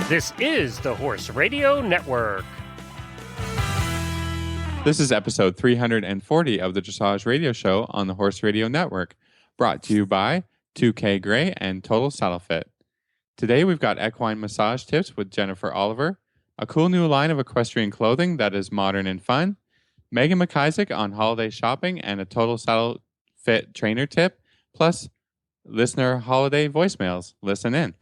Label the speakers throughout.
Speaker 1: This is the Horse Radio Network.
Speaker 2: This is episode 340 of the Dressage Radio Show on the Horse Radio Network, brought to you by 2K Gray and Total Saddle Fit. Today we've got equine massage tips with Jennifer Oliver, a cool new line of equestrian clothing that is modern and fun, Megan McIsaac on holiday shopping and a Total Saddle Fit trainer tip, plus listener holiday voicemails. Listen in.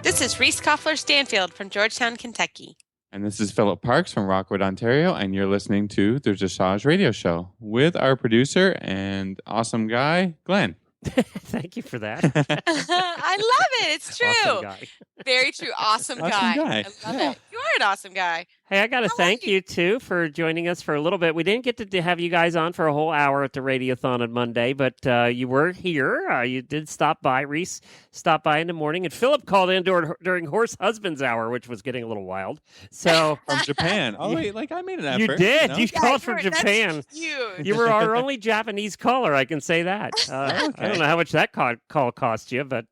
Speaker 3: This is Reese Koffler-Stanfield from Georgetown, Kentucky.
Speaker 2: And this is Philip Parks from Rockwood, Ontario, and you're listening to the Dressage Radio Show with our producer and awesome guy, Glenn.
Speaker 1: Thank you for that.
Speaker 3: I love it. It's true.
Speaker 1: Awesome guy.
Speaker 3: Very true. Awesome guy.
Speaker 2: guy.
Speaker 3: I love it. You are an awesome guy.
Speaker 1: Hey, I got to thank you, too, for joining us for a little bit. We didn't get to have you guys on for a whole hour at the Radiothon on Monday, but you were here. You did stop by. Reese stopped by in the morning, and Philip called in during Horse Husband's Hour, which was getting a little wild. So
Speaker 2: From Japan. Oh, wait, I made an effort.
Speaker 1: You did.
Speaker 2: No?
Speaker 1: You called from Japan.
Speaker 3: That's huge.
Speaker 1: You were our only Japanese caller, I can say that. I don't know how much that call cost you, but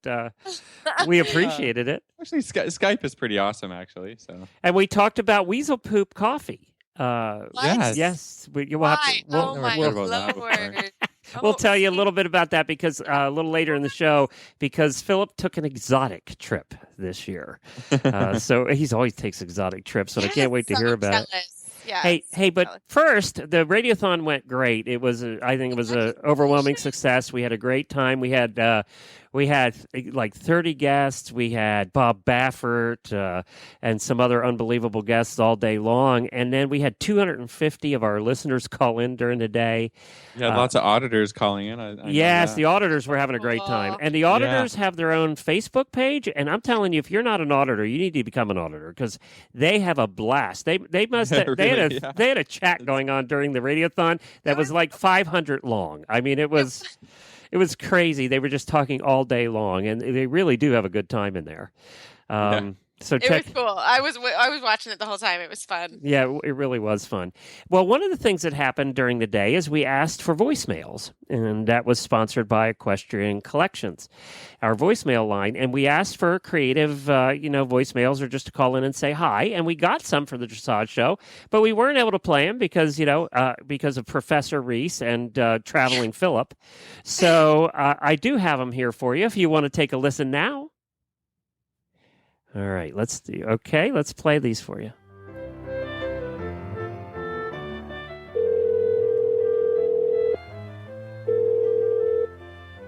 Speaker 1: we appreciated it.
Speaker 2: Actually, Skype is pretty awesome, actually. So,
Speaker 1: and we talked about weasel poop coffee.
Speaker 2: Yes.
Speaker 1: We'll have to,
Speaker 3: Oh, my
Speaker 2: Lord.
Speaker 3: Lord.
Speaker 1: we'll tell you a little bit about that because a little later in the show, because Philip took an exotic trip this year. So he always takes exotic trips, and I can't wait to hear about it.
Speaker 3: Yes.
Speaker 1: Hey, but first, the Radiothon went great. It was, I think it was an overwhelming success. We had a great time. We had like 30 guests. We had Bob Baffert and some other unbelievable guests all day long. And then we had 250 of our listeners call in during the day.
Speaker 2: You had lots of auditors calling in. I
Speaker 1: Yes, the auditors were having a great time. And the auditors have their own Facebook page. And I'm telling you, if you're not an auditor, you need to become an auditor because they have a blast. They must have, they had a chat going on during the Radiothon that was like 500 long. I mean, it was crazy. They were just talking all day long, and they really do have a good time in there. So
Speaker 3: it was cool. I was watching it the whole time. It was fun.
Speaker 1: Yeah, it really was fun. Well, one of the things that happened during the day is we asked for voicemails, and that was sponsored by Equestrian Collections, our voicemail line. And we asked for creative, voicemails or just to call in and say hi. And we got some for the Dressage Show, but we weren't able to play them because of Professor Reese and traveling Philip. So I do have them here for you if you want to take a listen now. All right, let's play these for you.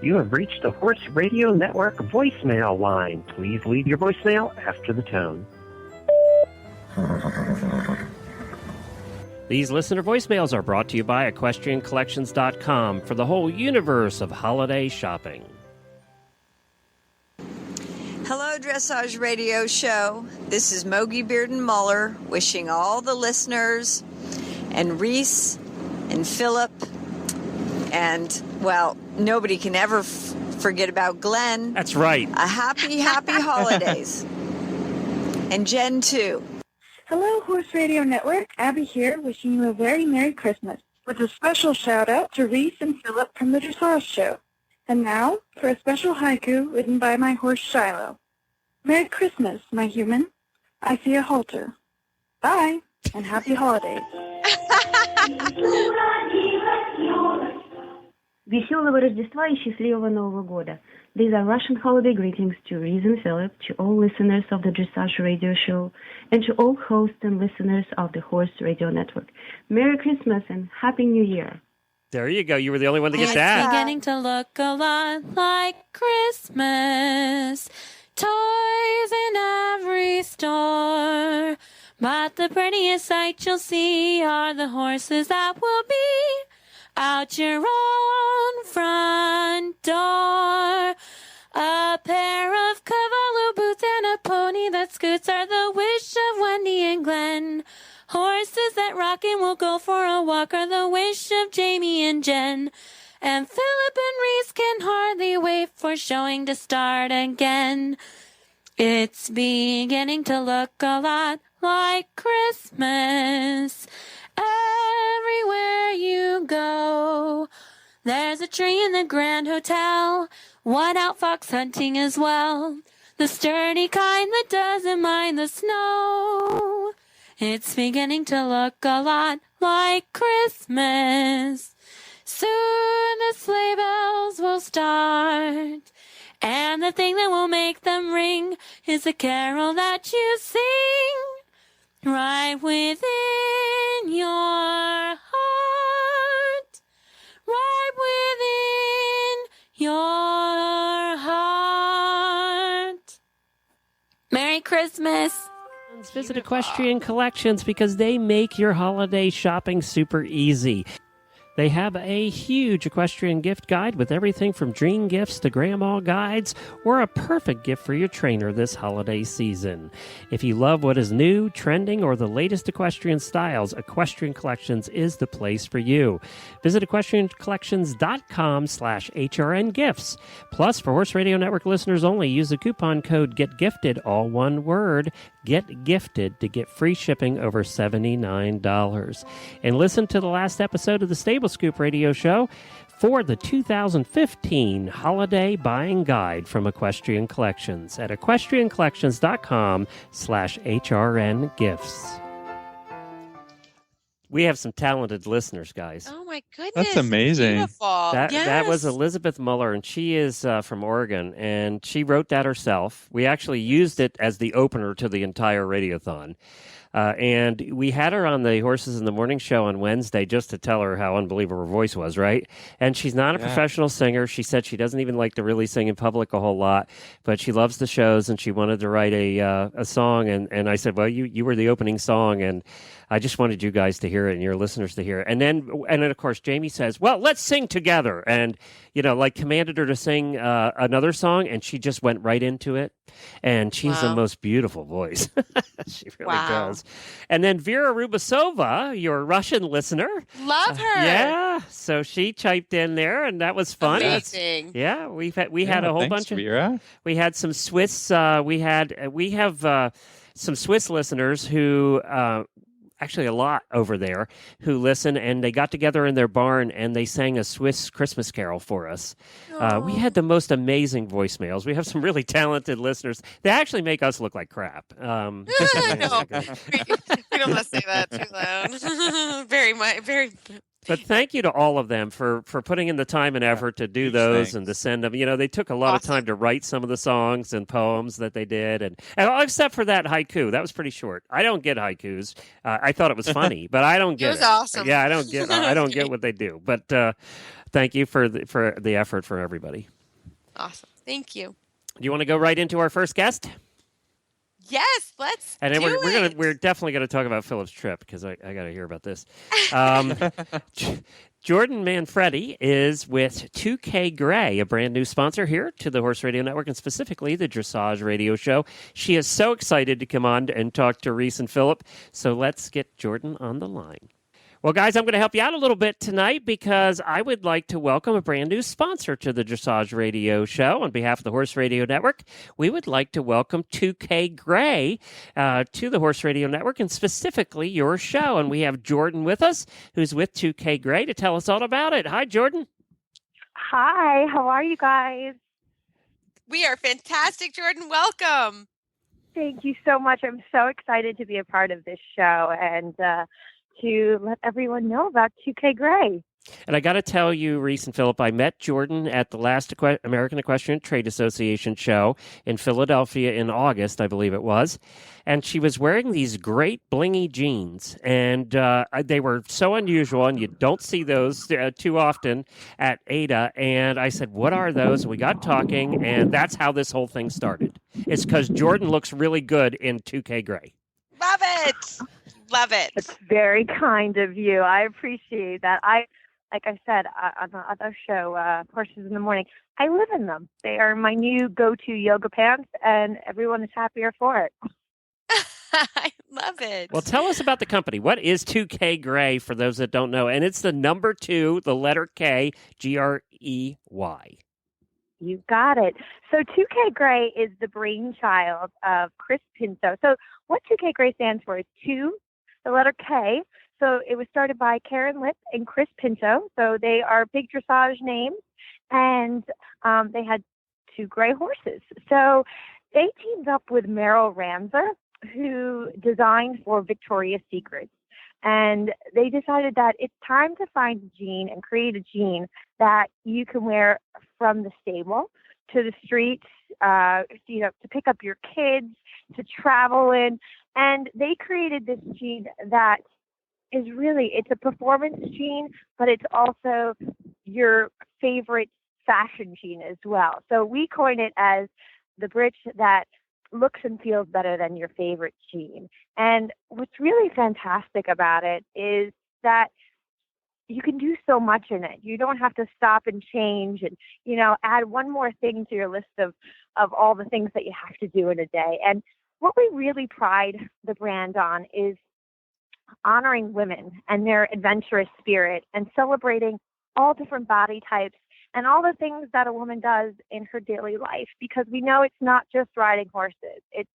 Speaker 4: You have reached the Horse Radio Network voicemail line. Please leave your voicemail after the tone.
Speaker 1: These listener voicemails are brought to you by EquestrianCollections.com for the whole universe of holiday shopping.
Speaker 5: Hello, Dressage Radio Show. This is Mogi Bearden Muller wishing all the listeners and Reese and Philip and, well, nobody can ever forget about Glenn.
Speaker 1: That's right.
Speaker 5: A happy holidays. And Jen, too.
Speaker 6: Hello, Horse Radio Network. Abby here, wishing you a very Merry Christmas, with a special shout-out to Reese and Philip from the Dressage Show. And now, for a special haiku written by my horse Shiloh. Merry Christmas, my human. I see a halter. Bye, and happy holidays.
Speaker 7: Веселого Рождества и счастливого Нового года. These are Russian holiday greetings to Reese and Philip, to all listeners of the Dressage Radio Show, and to all hosts and listeners of the Horse Radio Network. Merry Christmas and Happy New Year.
Speaker 1: There you go. You were the only one to get that.
Speaker 8: It's beginning to look a lot like Christmas. Toys in every store. But the prettiest sight you'll see are the horses that will be out your own front door. A pair of cavallo boots and a pony that scoots are the wish of Wendy and Glenn. Horses that rock and will go for a walk are the wish of Jamie and Jen. And Philip and Reese can hardly wait for showing to start again. It's beginning to look a lot like Christmas. Everywhere you go, there's a tree in the Grand Hotel, one out fox hunting as well, the sturdy kind that doesn't mind the snow. It's beginning to look a lot like Christmas. Soon the sleigh bells will start, and the thing that will make them ring is a carol that you sing right within your heart, right within your heart. Merry Christmas.
Speaker 1: Visit Equestrian Collections because they make your holiday shopping super easy. They have a huge equestrian gift guide with everything from dream gifts to grandma guides, or a perfect gift for your trainer this holiday season. If you love what is new, trending, or the latest equestrian styles, Equestrian Collections is the place for you. Visit equestriancollections.com/HRNgifts. Plus, for Horse Radio Network listeners only, use the coupon code GETGIFTED, all one word, Get Gifted, to get free shipping over $79. And listen to the last episode of the Stable Scoop Radio Show for the 2015 Holiday Buying Guide from Equestrian Collections at equestriancollections.com/HRNgifts. We have some talented listeners, guys.
Speaker 3: Oh my goodness.
Speaker 2: That's amazing.
Speaker 3: Beautiful.
Speaker 1: That was Elizabeth Muller, and she is from Oregon, and she wrote that herself. We actually used it as the opener to the entire radiothon. And we had her on the Horses in the Morning show on Wednesday just to tell her how unbelievable her voice was, right? And she's not a professional singer. She said she doesn't even like to really sing in public a whole lot, but she loves the shows, and she wanted to write a song. And I said, well, you were the opening song, and I just wanted you guys to hear it and your listeners to hear it. And then, of course, Jamie says, well, let's sing together. And, commanded her to sing another song, and she just went right into it. And she's the most beautiful voice. She really does. And then Vera Rubasova, your Russian listener.
Speaker 3: Love her.
Speaker 1: Yeah. So she chimed in there, and that was fun.
Speaker 3: Amazing.
Speaker 1: We had a whole bunch of
Speaker 2: Vera.
Speaker 1: We had some Swiss we have some Swiss listeners who actually a lot over there who listen, and they got together in their barn and they sang a Swiss Christmas carol for us. We had the most amazing voicemails. We have some really talented listeners. They actually make us look like crap.
Speaker 3: No, we don't want to say that too loud. Very.
Speaker 1: But thank you to all of them for putting in the time and effort to do those and to send them. They took a lot of time to write some of the songs and poems that they did, and except for that haiku, that was pretty short. I don't get haikus. I thought it was funny, but I don't get it.
Speaker 3: It was awesome.
Speaker 1: Yeah, I don't get what they do. But thank you for the effort for everybody.
Speaker 3: Awesome. Thank you.
Speaker 1: Do you want to go right into our first guest?
Speaker 3: Yes, let's
Speaker 1: and then
Speaker 3: do it.
Speaker 1: we're definitely going to talk about Philip's trip because I got to hear about this. Jordan Manfredi is with 2K Gray, a brand new sponsor here to the Horse Radio Network and specifically the Dressage Radio Show. She is so excited to come on and talk to Reese and Philip. So let's get Jordan on the line. Well, guys, I'm going to help you out a little bit tonight because I would like to welcome a brand new sponsor to the Dressage Radio Show. On behalf of the Horse Radio Network, we would like to welcome 2K Gray to the Horse Radio Network and specifically your show. And we have Jordan with us, who's with 2K Gray, to tell us all about it. Hi, Jordan.
Speaker 9: Hi, how are you guys?
Speaker 3: We are fantastic, Jordan. Welcome.
Speaker 9: Thank you so much. I'm so excited to be a part of this show and to let everyone know about 2K Gray.
Speaker 1: And I got to tell you, Reese and Philip, I met Jordan at the last American Equestrian Trade Association show in Philadelphia in August, I believe it was. And she was wearing these great blingy jeans. And they were so unusual, and you don't see those too often at ADA. And I said, what are those? And we got talking, and that's how this whole thing started. It's because Jordan looks really good in 2K Gray.
Speaker 3: Love it. Love it.
Speaker 9: It's very kind of you. I appreciate that. Like I said on the other show, Horses in the Morning, I live in them. They are my new go-to yoga pants, and everyone is happier for it.
Speaker 3: I love it.
Speaker 1: Well, tell us about the company. What is 2K Gray for those that don't know? And it's the number 2, the letter K, Grey.
Speaker 9: You got it. So 2K Gray is the brainchild of Chris Pinto. So what 2K Gray stands for is 2, the letter K. So it was started by Karen Lip and Chris Pinto. So they are big dressage names, and they had 2 gray horses. So they teamed up with Meryl Ramser, who designed for Victoria's Secret. And they decided that it's time to find a jean and create a jean that you can wear from the stable to the streets, to pick up your kids, to travel in. And they created this jean that is really, it's a performance jean, but it's also your favorite fashion jean as well. So we coin it as the breech that looks and feels better than your favorite jean. And what's really fantastic about it is that you can do so much in it. You don't have to stop and change and, add one more thing to your list of all the things that you have to do in a day. And what we really pride the brand on is honoring women and their adventurous spirit and celebrating all different body types and all the things that a woman does in her daily life, because we know it's not just riding horses. It's,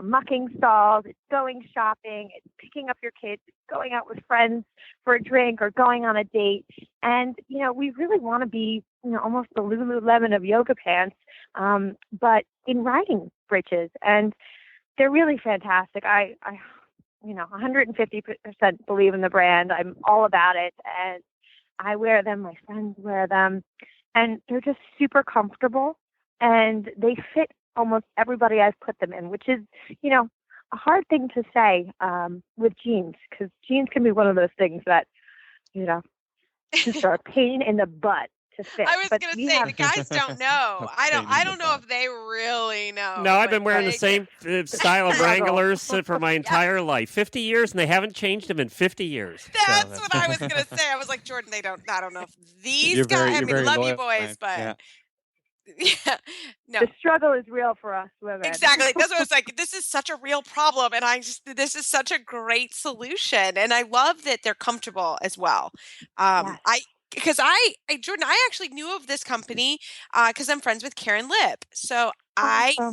Speaker 9: mucking stalls, it's going shopping, it's picking up your kids, it's going out with friends for a drink or going on a date. And, we really want to be, almost the Lululemon of yoga pants, but in riding breeches. And they're really fantastic. I 150% believe in the brand. I'm all about it. And I wear them, my friends wear them, and they're just super comfortable, and they fit almost everybody I've put them in, which is, a hard thing to say with jeans, because jeans can be one of those things that, just are a pain in the butt to fit.
Speaker 3: I was going to say, the guys don't know. I don't know if they really know.
Speaker 1: No, I've been wearing the same style of Wranglers for my entire life, 50 years, and they haven't changed them in 50 years.
Speaker 3: That's what I was going to say. I was like, Jordan, I don't know if these guys, love you boys, but yeah, no.
Speaker 9: The struggle is real for us women.
Speaker 3: Exactly. That's what I was like. This is such a real problem, and this is such a great solution, and I love that they're comfortable as well. Yes. Jordan, I actually knew of this company because I'm friends with Karen Lip. So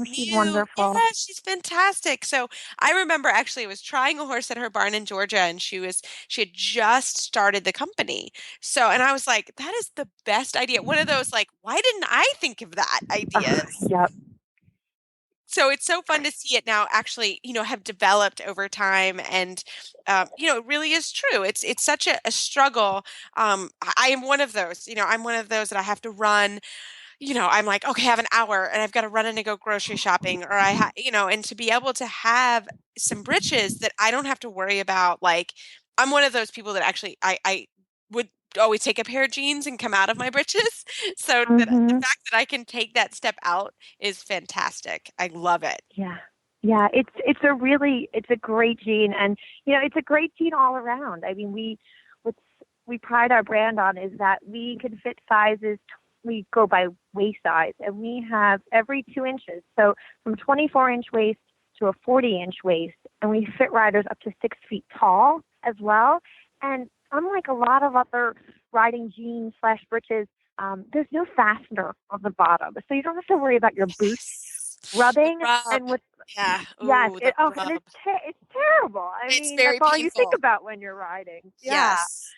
Speaker 9: she's wonderful.
Speaker 3: Yeah, she's fantastic. So I remember actually I was trying a horse at her barn in Georgia, and she had just started the company. So, and I was like, that is the best idea. One of those, like, why didn't I think of that idea?
Speaker 9: Yep.
Speaker 3: So it's so fun to see it now actually, have developed over time. And, it really is true. It's such a struggle. I am one of those, I'm one of those that I have to run. I'm like, okay, I have an hour and I've got to run in and go grocery shopping, or and to be able to have some breeches that I don't have to worry about. Like, I'm one of those people that actually, I would always take a pair of jeans and come out of my breeches. So the fact that I can take that step out is fantastic. I love it.
Speaker 9: Yeah. Yeah. It's a great jean, and, it's a great jean all around. I mean, we pride our brand on is that we can fit sizes. We go by waist size, and we have every 2 inches. So from 24-inch waist to a 40-inch waist, and we fit riders up to 6 feet tall as well. And unlike a lot of other riding jeans / breeches, there's no fastener on the bottom, so you don't have to worry about your boots rubbing. And with it's terrible. It's
Speaker 3: very
Speaker 9: that's all
Speaker 3: painful.
Speaker 9: You think about when you're riding. Yeah.
Speaker 3: Yes.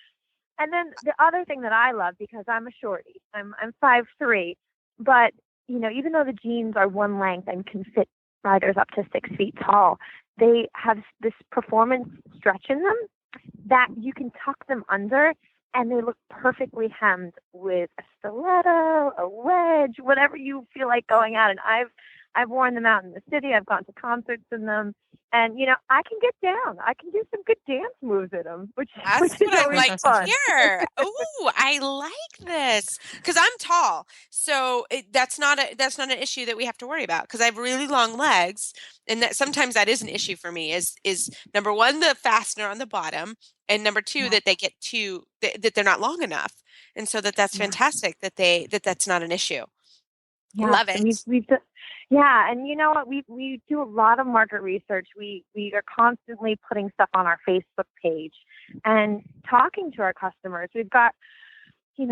Speaker 9: And then the other thing that I love, because I'm a shorty, I'm 5'3", but even though the jeans are one length and can fit riders up to 6 feet tall, they have this performance stretch in them that you can tuck them under, and they look perfectly hemmed with a stiletto, a wedge, whatever you feel like going out. And I've worn them out in the city. I've gone to concerts in them. And, I can get down. I can do some good dance moves in them, which
Speaker 3: That's
Speaker 9: is
Speaker 3: what I
Speaker 9: always
Speaker 3: like
Speaker 9: fun.
Speaker 3: to hear. Oh, I like this because I'm tall, so that's not an issue that we have to worry about because I have really long legs, and that sometimes that is an issue for me. Is number one the fastener on the bottom, and number two that they get that they're not long enough, and so that's fantastic that that's not an issue.
Speaker 9: Yeah,
Speaker 3: Love it.
Speaker 9: Yeah, and you know what? We do a lot of market research. We are constantly putting stuff on our Facebook page and talking to our customers. We've got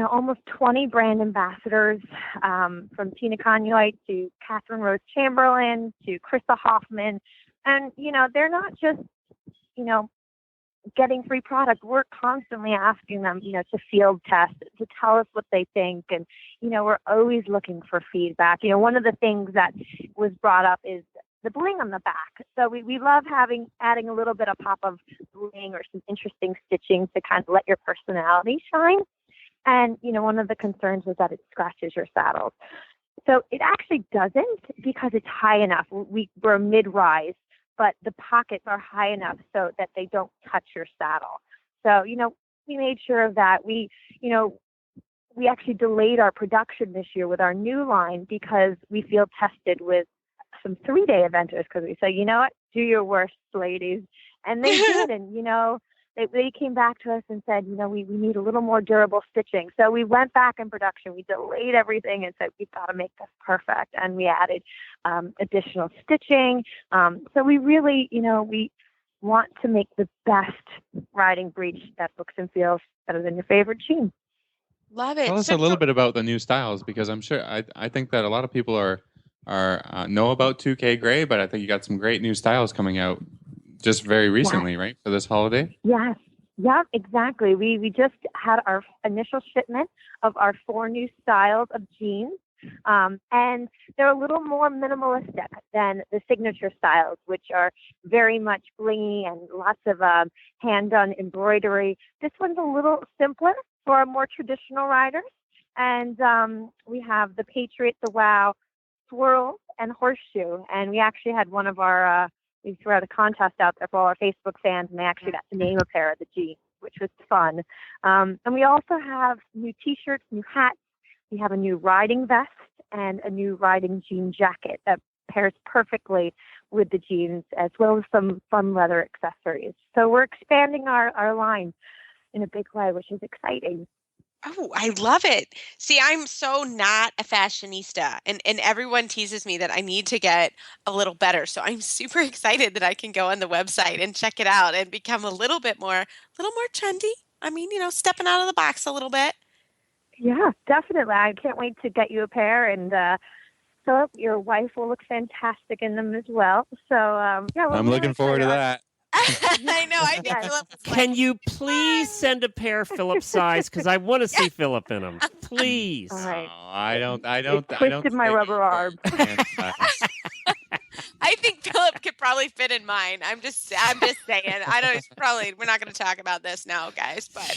Speaker 9: almost 20 brand ambassadors, from Tina Conulite to Catherine Rose Chamberlain to Krista Hoffman, and they're not just getting free product. We're constantly asking them, to field test, to tell us what they think. And, we're always looking for feedback. One of the things that was brought up is the bling on the back. So we love adding a little bit of pop of bling or some interesting stitching to kind of let your personality shine. And, one of the concerns is that it scratches your saddles. So it actually doesn't, because it's high enough. We're mid-rise, but the pockets are high enough so that they don't touch your saddle. So, we made sure of that. We actually delayed our production this year with our new line because we field tested with some 3-day eventers, because we said, you know what, do your worst, ladies. And they did. And, they came back to us and said, we need a little more durable stitching. So we went back in production. We delayed everything and said, we've got to make this perfect. And we added additional stitching. So we really, we want to make the best riding breech that looks and feels better than your favorite jean.
Speaker 3: Love it.
Speaker 2: Tell us a little bit about the new styles, because I'm sure I think that a lot of people are know about 2K Gray, but I think you got some great new styles coming out just very recently, right, for this holiday?
Speaker 9: Yes. Yeah, exactly. We just had our initial shipment of our 4 new styles of jeans, and they're a little more minimalistic than the signature styles, which are very much blingy and lots of hand-done embroidery. This one's a little simpler for our more traditional riders, and we have the Patriot, the Wow, Swirl, and Horseshoe, and we actually had one of our we threw out a contest out there for all our Facebook fans, and they actually got to name a pair of the jeans, which was fun. And we also have new T-shirts, new hats. We have a new riding vest and a new riding jean jacket that pairs perfectly with the jeans, as well as some fun leather accessories. So we're expanding our line in a big way, which is exciting.
Speaker 3: Oh, I love it. See, I'm so not a fashionista, and everyone teases me that I need to get a little better. So I'm super excited that I can go on the website and check it out and become a little more trendy. I mean, stepping out of the box a little bit.
Speaker 9: Yeah, definitely. I can't wait to get you a pair, and Philip, your wife will look fantastic in them as well. So yeah,
Speaker 2: I'm looking forward to that.
Speaker 3: I know. I think Philip is
Speaker 1: Can you please send a pair Philip size? Because I want to see Philip in them. Please.
Speaker 9: All right.
Speaker 2: Oh, I don't.
Speaker 9: Twisted my rubber arm.
Speaker 3: I think Philip could probably fit in mine. I'm just saying. I know he's probably. We're not going to talk about this now, guys. But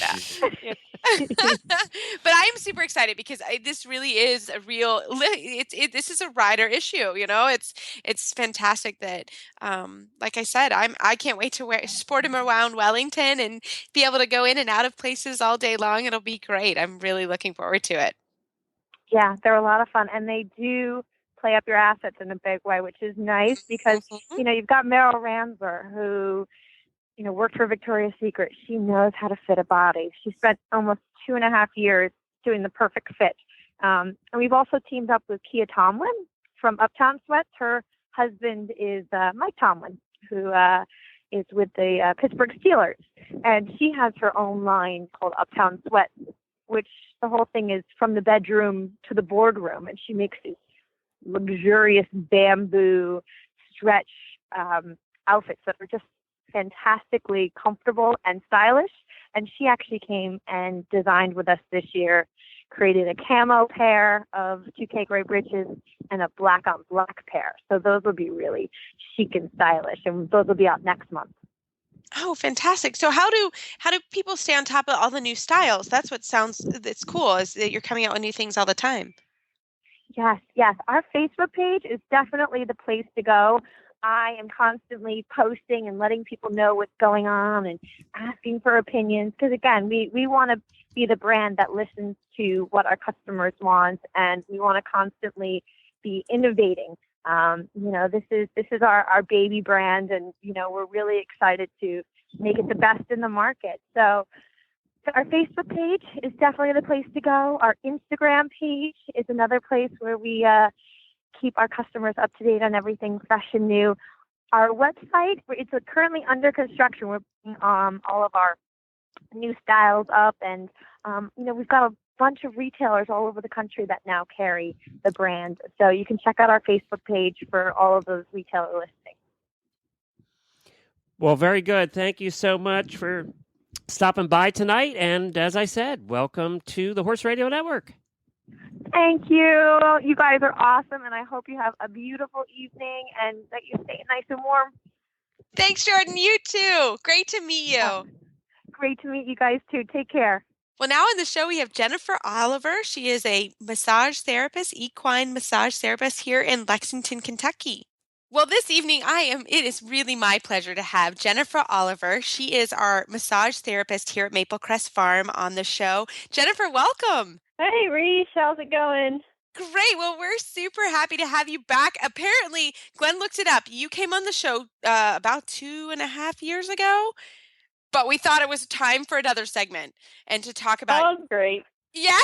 Speaker 3: but I'm super excited because this really is a real. This is a rider issue. It's fantastic that, like I said, I can't wait to sport him around Wellington and be able to go in and out of places all day long. It'll be great. I'm really looking forward to it.
Speaker 9: Yeah, they're a lot of fun, and they do play up your assets in a big way, which is nice because, you've got Meryl Ramsler, who, worked for Victoria's Secret. She knows how to fit a body. She spent almost 2.5 years doing the perfect fit. And we've also teamed up with Kia Tomlin from Uptown Sweats. Her husband is Mike Tomlin, who is with the Pittsburgh Steelers. And she has her own line called Uptown Sweats, which the whole thing is from the bedroom to the boardroom. And she makes these luxurious bamboo stretch outfits that are just fantastically comfortable and stylish. And she actually came and designed with us this year, created a camo pair of 2K Gray breeches and a black on black pair. So those will be really chic and stylish, and those will be out next month.
Speaker 3: Oh, fantastic. So how do people stay on top of all the new styles? That's it's cool, is that you're coming out with new things all the time.
Speaker 9: Yes. Our Facebook page is definitely the place to go. I am constantly posting and letting people know what's going on and asking for opinions. Because again, we want to be the brand that listens to what our customers want, and we want to constantly be innovating. This is our baby brand, and we're really excited to make it the best in the market. So our Facebook page is definitely the place to go. Our Instagram page is another place where we keep our customers up to date on everything fresh and new. Our website, it's currently under construction. We're putting all of our new styles up, and we've got a bunch of retailers all over the country that now carry the brand. So you can check out our Facebook page for all of those retailer listings.
Speaker 1: Well, very good. Thank you so much for stopping by tonight. And as I said, welcome to the Horse Radio Network.
Speaker 9: Thank you. You guys are awesome, and I hope you have a beautiful evening and that you stay nice and warm.
Speaker 3: Thanks, Jordan. You too. Great to meet you.
Speaker 9: Great to meet you guys too. Take care.
Speaker 3: Well, now on the show, we have Jennifer Oliver. She is a massage therapist, equine massage therapist here in Lexington, Kentucky. Well, this evening, it is really my pleasure to have Jennifer Oliver. She is our massage therapist here at Maple Crest Farm on the show. Jennifer, welcome.
Speaker 10: Hey, Reese. How's it going?
Speaker 3: Great. Well, we're super happy to have you back. Apparently, Glenn looked it up. You came on the show about 2.5 years ago. But we thought it was time for another segment and to talk about.
Speaker 10: Oh, great.
Speaker 3: Yeah,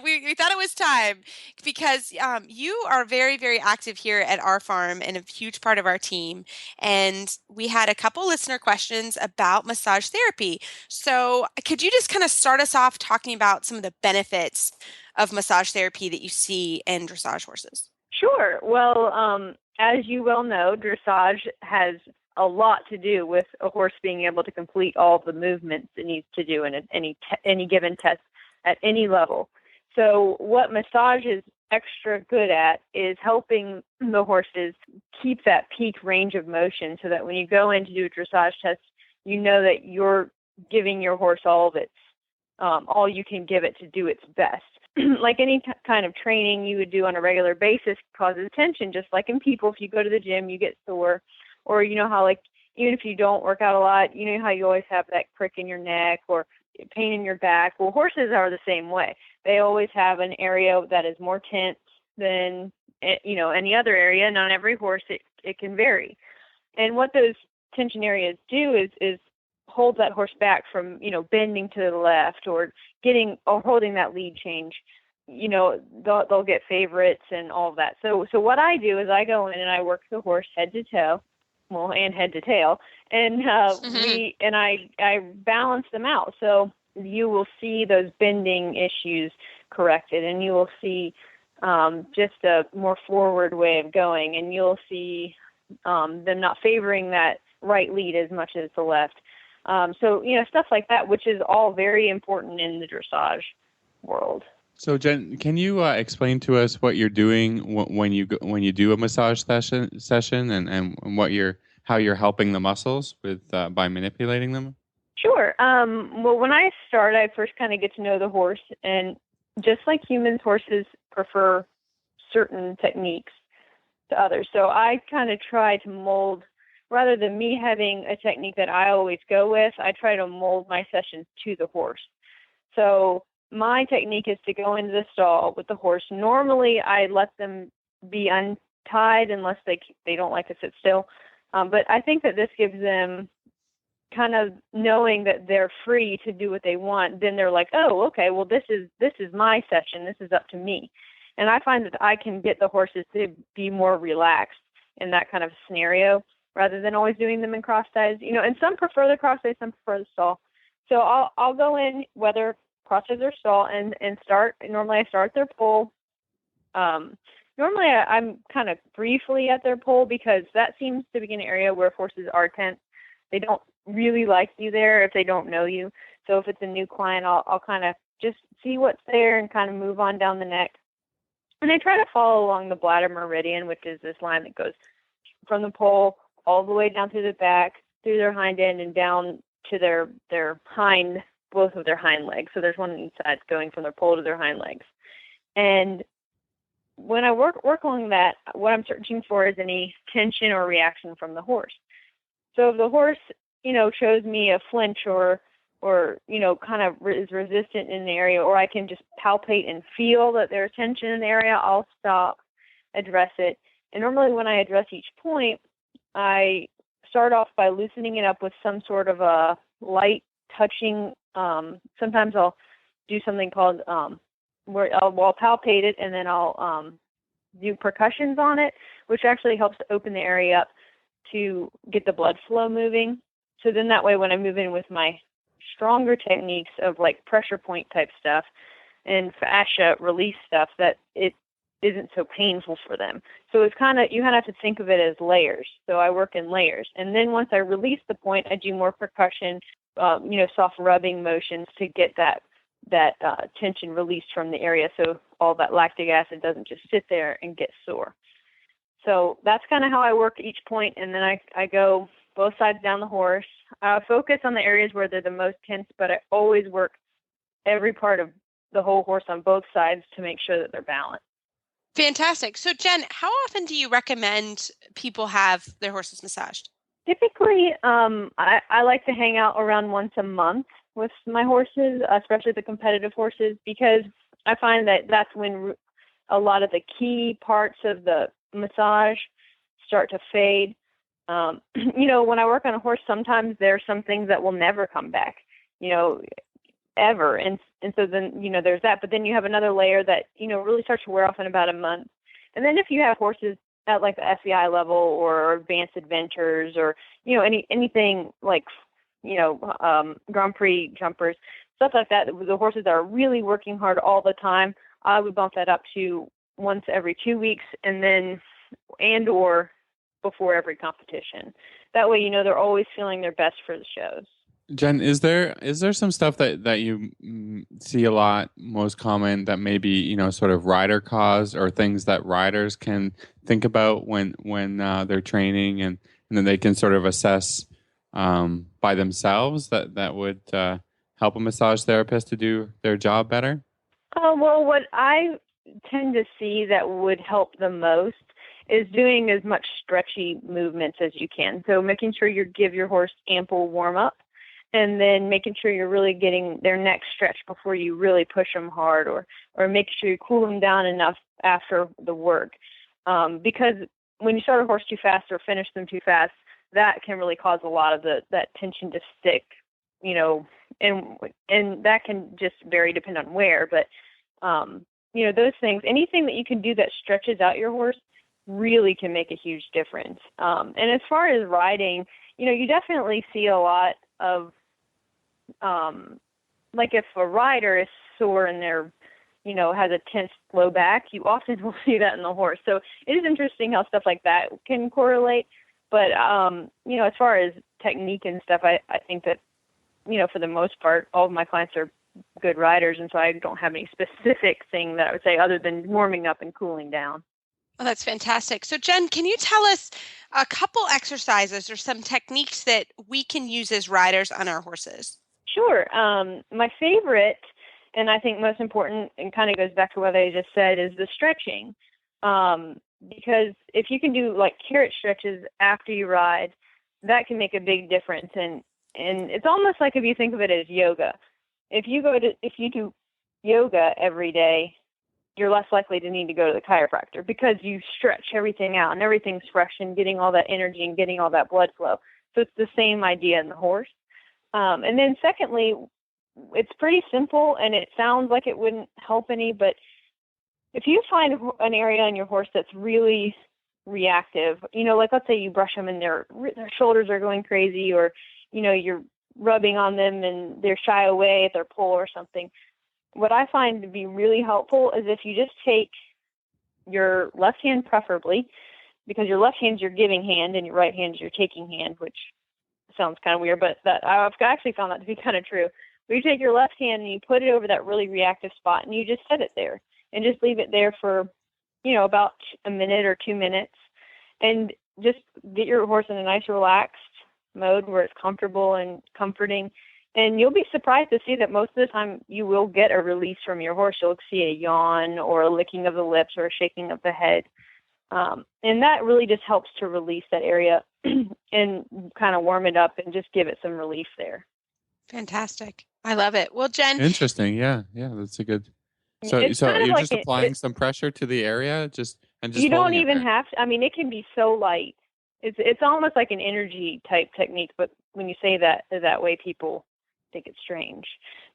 Speaker 3: we thought it was time because you are very, very active here at our farm and a huge part of our team. And we had a couple listener questions about massage therapy. So could you just kind of start us off talking about some of the benefits of massage therapy that you see in dressage horses?
Speaker 10: Sure. Well, as you well know, dressage has a lot to do with a horse being able to complete all the movements it needs to do in any given test at any level. So what massage is extra good at is helping the horses keep that peak range of motion so that when you go in to do a dressage test, you know that you're giving your horse all of its, all you can give it to do its best. Like any kind of training you would do on a regular basis causes tension, just like in people. If you go to the gym, you get sore. Or you know how, like, even if you don't work out a lot, you know how you always have that crick in your neck or pain in your back. Well, horses are the same way. They always have an area that is more tense than, any other area. And on every horse, it can vary. And what those tension areas do is hold that horse back from, bending to the left or holding that lead change. They'll get favorites and all of that. So what I do is I go in and I work the horse head to toe. Well, and head to tail, and I balance them out. So you will see those bending issues corrected, and you will see just a more forward way of going, and you'll see them not favoring that right lead as much as the left. So stuff like that, which is all very important in the dressage world.
Speaker 2: So, Jen, can you explain to us what you're doing when you do a massage session and how you're helping the muscles with by manipulating them?
Speaker 10: Sure. Well, when I start, I first kind of get to know the horse, and just like humans, horses prefer certain techniques to others. So I kind of try to mold, rather than me having a technique that I always go with, I try to mold my sessions to the horse. So my technique is to go into the stall with the horse. Normally, I let them be untied unless they don't like to sit still. But I think that this gives them kind of knowing that they're free to do what they want. Then they're like, oh, okay, well, this is my session. This is up to me. And I find that I can get the horses to be more relaxed in that kind of scenario rather than always doing them in cross ties. And some prefer the cross ties, some prefer the stall. So I'll go in whether cross ties or stall and start. Normally I start their pole. Normally I'm kind of briefly at their pole because that seems to be an area where horses are tense. They don't really like you there if they don't know you. So if it's a new client, I'll kind of just see what's there and kind of move on down the neck. And I try to follow along the bladder meridian, which is this line that goes from the pole all the way down through the back, through their hind end, and down to their both of their hind legs. So there's one on each side going from their pole to their hind legs. And when I work along that, what I'm searching for is any tension or reaction from the horse. So if the horse, shows me a flinch or kind of is resistant in the area, or I can just palpate and feel that there's tension in the area, I'll stop, address it. And normally when I address each point, I start off by loosening it up with some sort of a light touching. Sometimes I'll do something called where I'll palpate it, and then I'll do percussions on it, which actually helps to open the area up to get the blood flow moving. So then that way when I move in with my stronger techniques of like pressure point type stuff and fascia release stuff, that it isn't so painful for them. So it's kind of, you kind of have to think of it as layers. So I work in layers. And then once I release the point, I do more percussion, soft rubbing motions to get that tension released from the area, so all that lactic acid doesn't just sit there and get sore. So that's kind of how I work each point, and then I go both sides down the horse. I focus on the areas where they're the most tense, but I always work every part of the whole horse on both sides to make sure that they're balanced.
Speaker 3: Fantastic. So Jen, how often do you recommend people have their horses massaged?
Speaker 10: Typically, I like to hang out around once a month with my horses, especially the competitive horses, because I find that that's when a lot of the key parts of the massage start to fade. When I work on a horse, sometimes there are some things that will never come back, ever. And so then, there's that. But then you have another layer that, really starts to wear off in about a month. And then if you have horses at like the SEI level or advanced adventures or, anything like, Grand Prix jumpers, stuff like that, the horses that are really working hard all the time, I would bump that up to once every 2 weeks or before every competition. That way, they're always feeling their best for the shows.
Speaker 2: Jen, is there some stuff that you see a lot, most common, that maybe sort of rider caused, or things that riders can think about when they're training, and then they can sort of assess by themselves that would help a massage therapist to do their job better?
Speaker 10: Well, what I tend to see that would help the most is doing as much stretchy movements as you can. So making sure you give your horse ample warm up, and then making sure you're really getting their neck stretched before you really push them hard, or making sure you cool them down enough after the work. Because when you start a horse too fast or finish them too fast, that can really cause a lot of that tension to stick, and that can just vary depending on where. But, those things, anything that you can do that stretches out your horse really can make a huge difference. And as far as riding, you definitely see a lot of, like if a rider is sore and they're, has a tense low back, you often will see that in the horse. So it is interesting how stuff like that can correlate. But, as far as technique and stuff, I think that, for the most part, all of my clients are good riders. And so I don't have any specific thing that I would say other than warming up and cooling down.
Speaker 3: Oh, that's fantastic. So Jen, can you tell us a couple exercises or some techniques that we can use as riders on our horses?
Speaker 10: Sure. My favorite, and I think most important, and kind of goes back to what I just said, is the stretching. Because if you can do like carrot stretches after you ride, that can make a big difference. And it's almost like if you think of it as yoga. If you do yoga every day, you're less likely to need to go to the chiropractor because you stretch everything out and everything's fresh and getting all that energy and getting all that blood flow. So it's the same idea in the horse. And then secondly, it's pretty simple and it sounds like it wouldn't help any, but if you find an area on your horse that's really reactive, like let's say you brush them and their shoulders are going crazy, or, you're rubbing on them and they're shy away at their pull or something. What I find to be really helpful is if you just take your left hand preferably, because your left hand's your giving hand and your right hand's your taking hand, which sounds kind of weird, but that I've actually found that to be kind of true. Where you take your left hand and you put it over that really reactive spot and you just set it there and just leave it there for, about a minute or 2 minutes, and just get your horse in a nice relaxed mode where it's comfortable and comforting. And you'll be surprised to see that most of the time you will get a release from your horse. You'll see a yawn or a licking of the lips or a shaking of the head. And that really just helps to release that area and kind of warm it up and just give it some relief there.
Speaker 3: Fantastic. I love it. Well, Jen.
Speaker 2: Interesting. Yeah, that's a good. So you're like just applying some pressure to the area, just
Speaker 10: you don't even have to. I mean, it can be so light. It's almost like an energy type technique, but when you say that way, people think it's strange.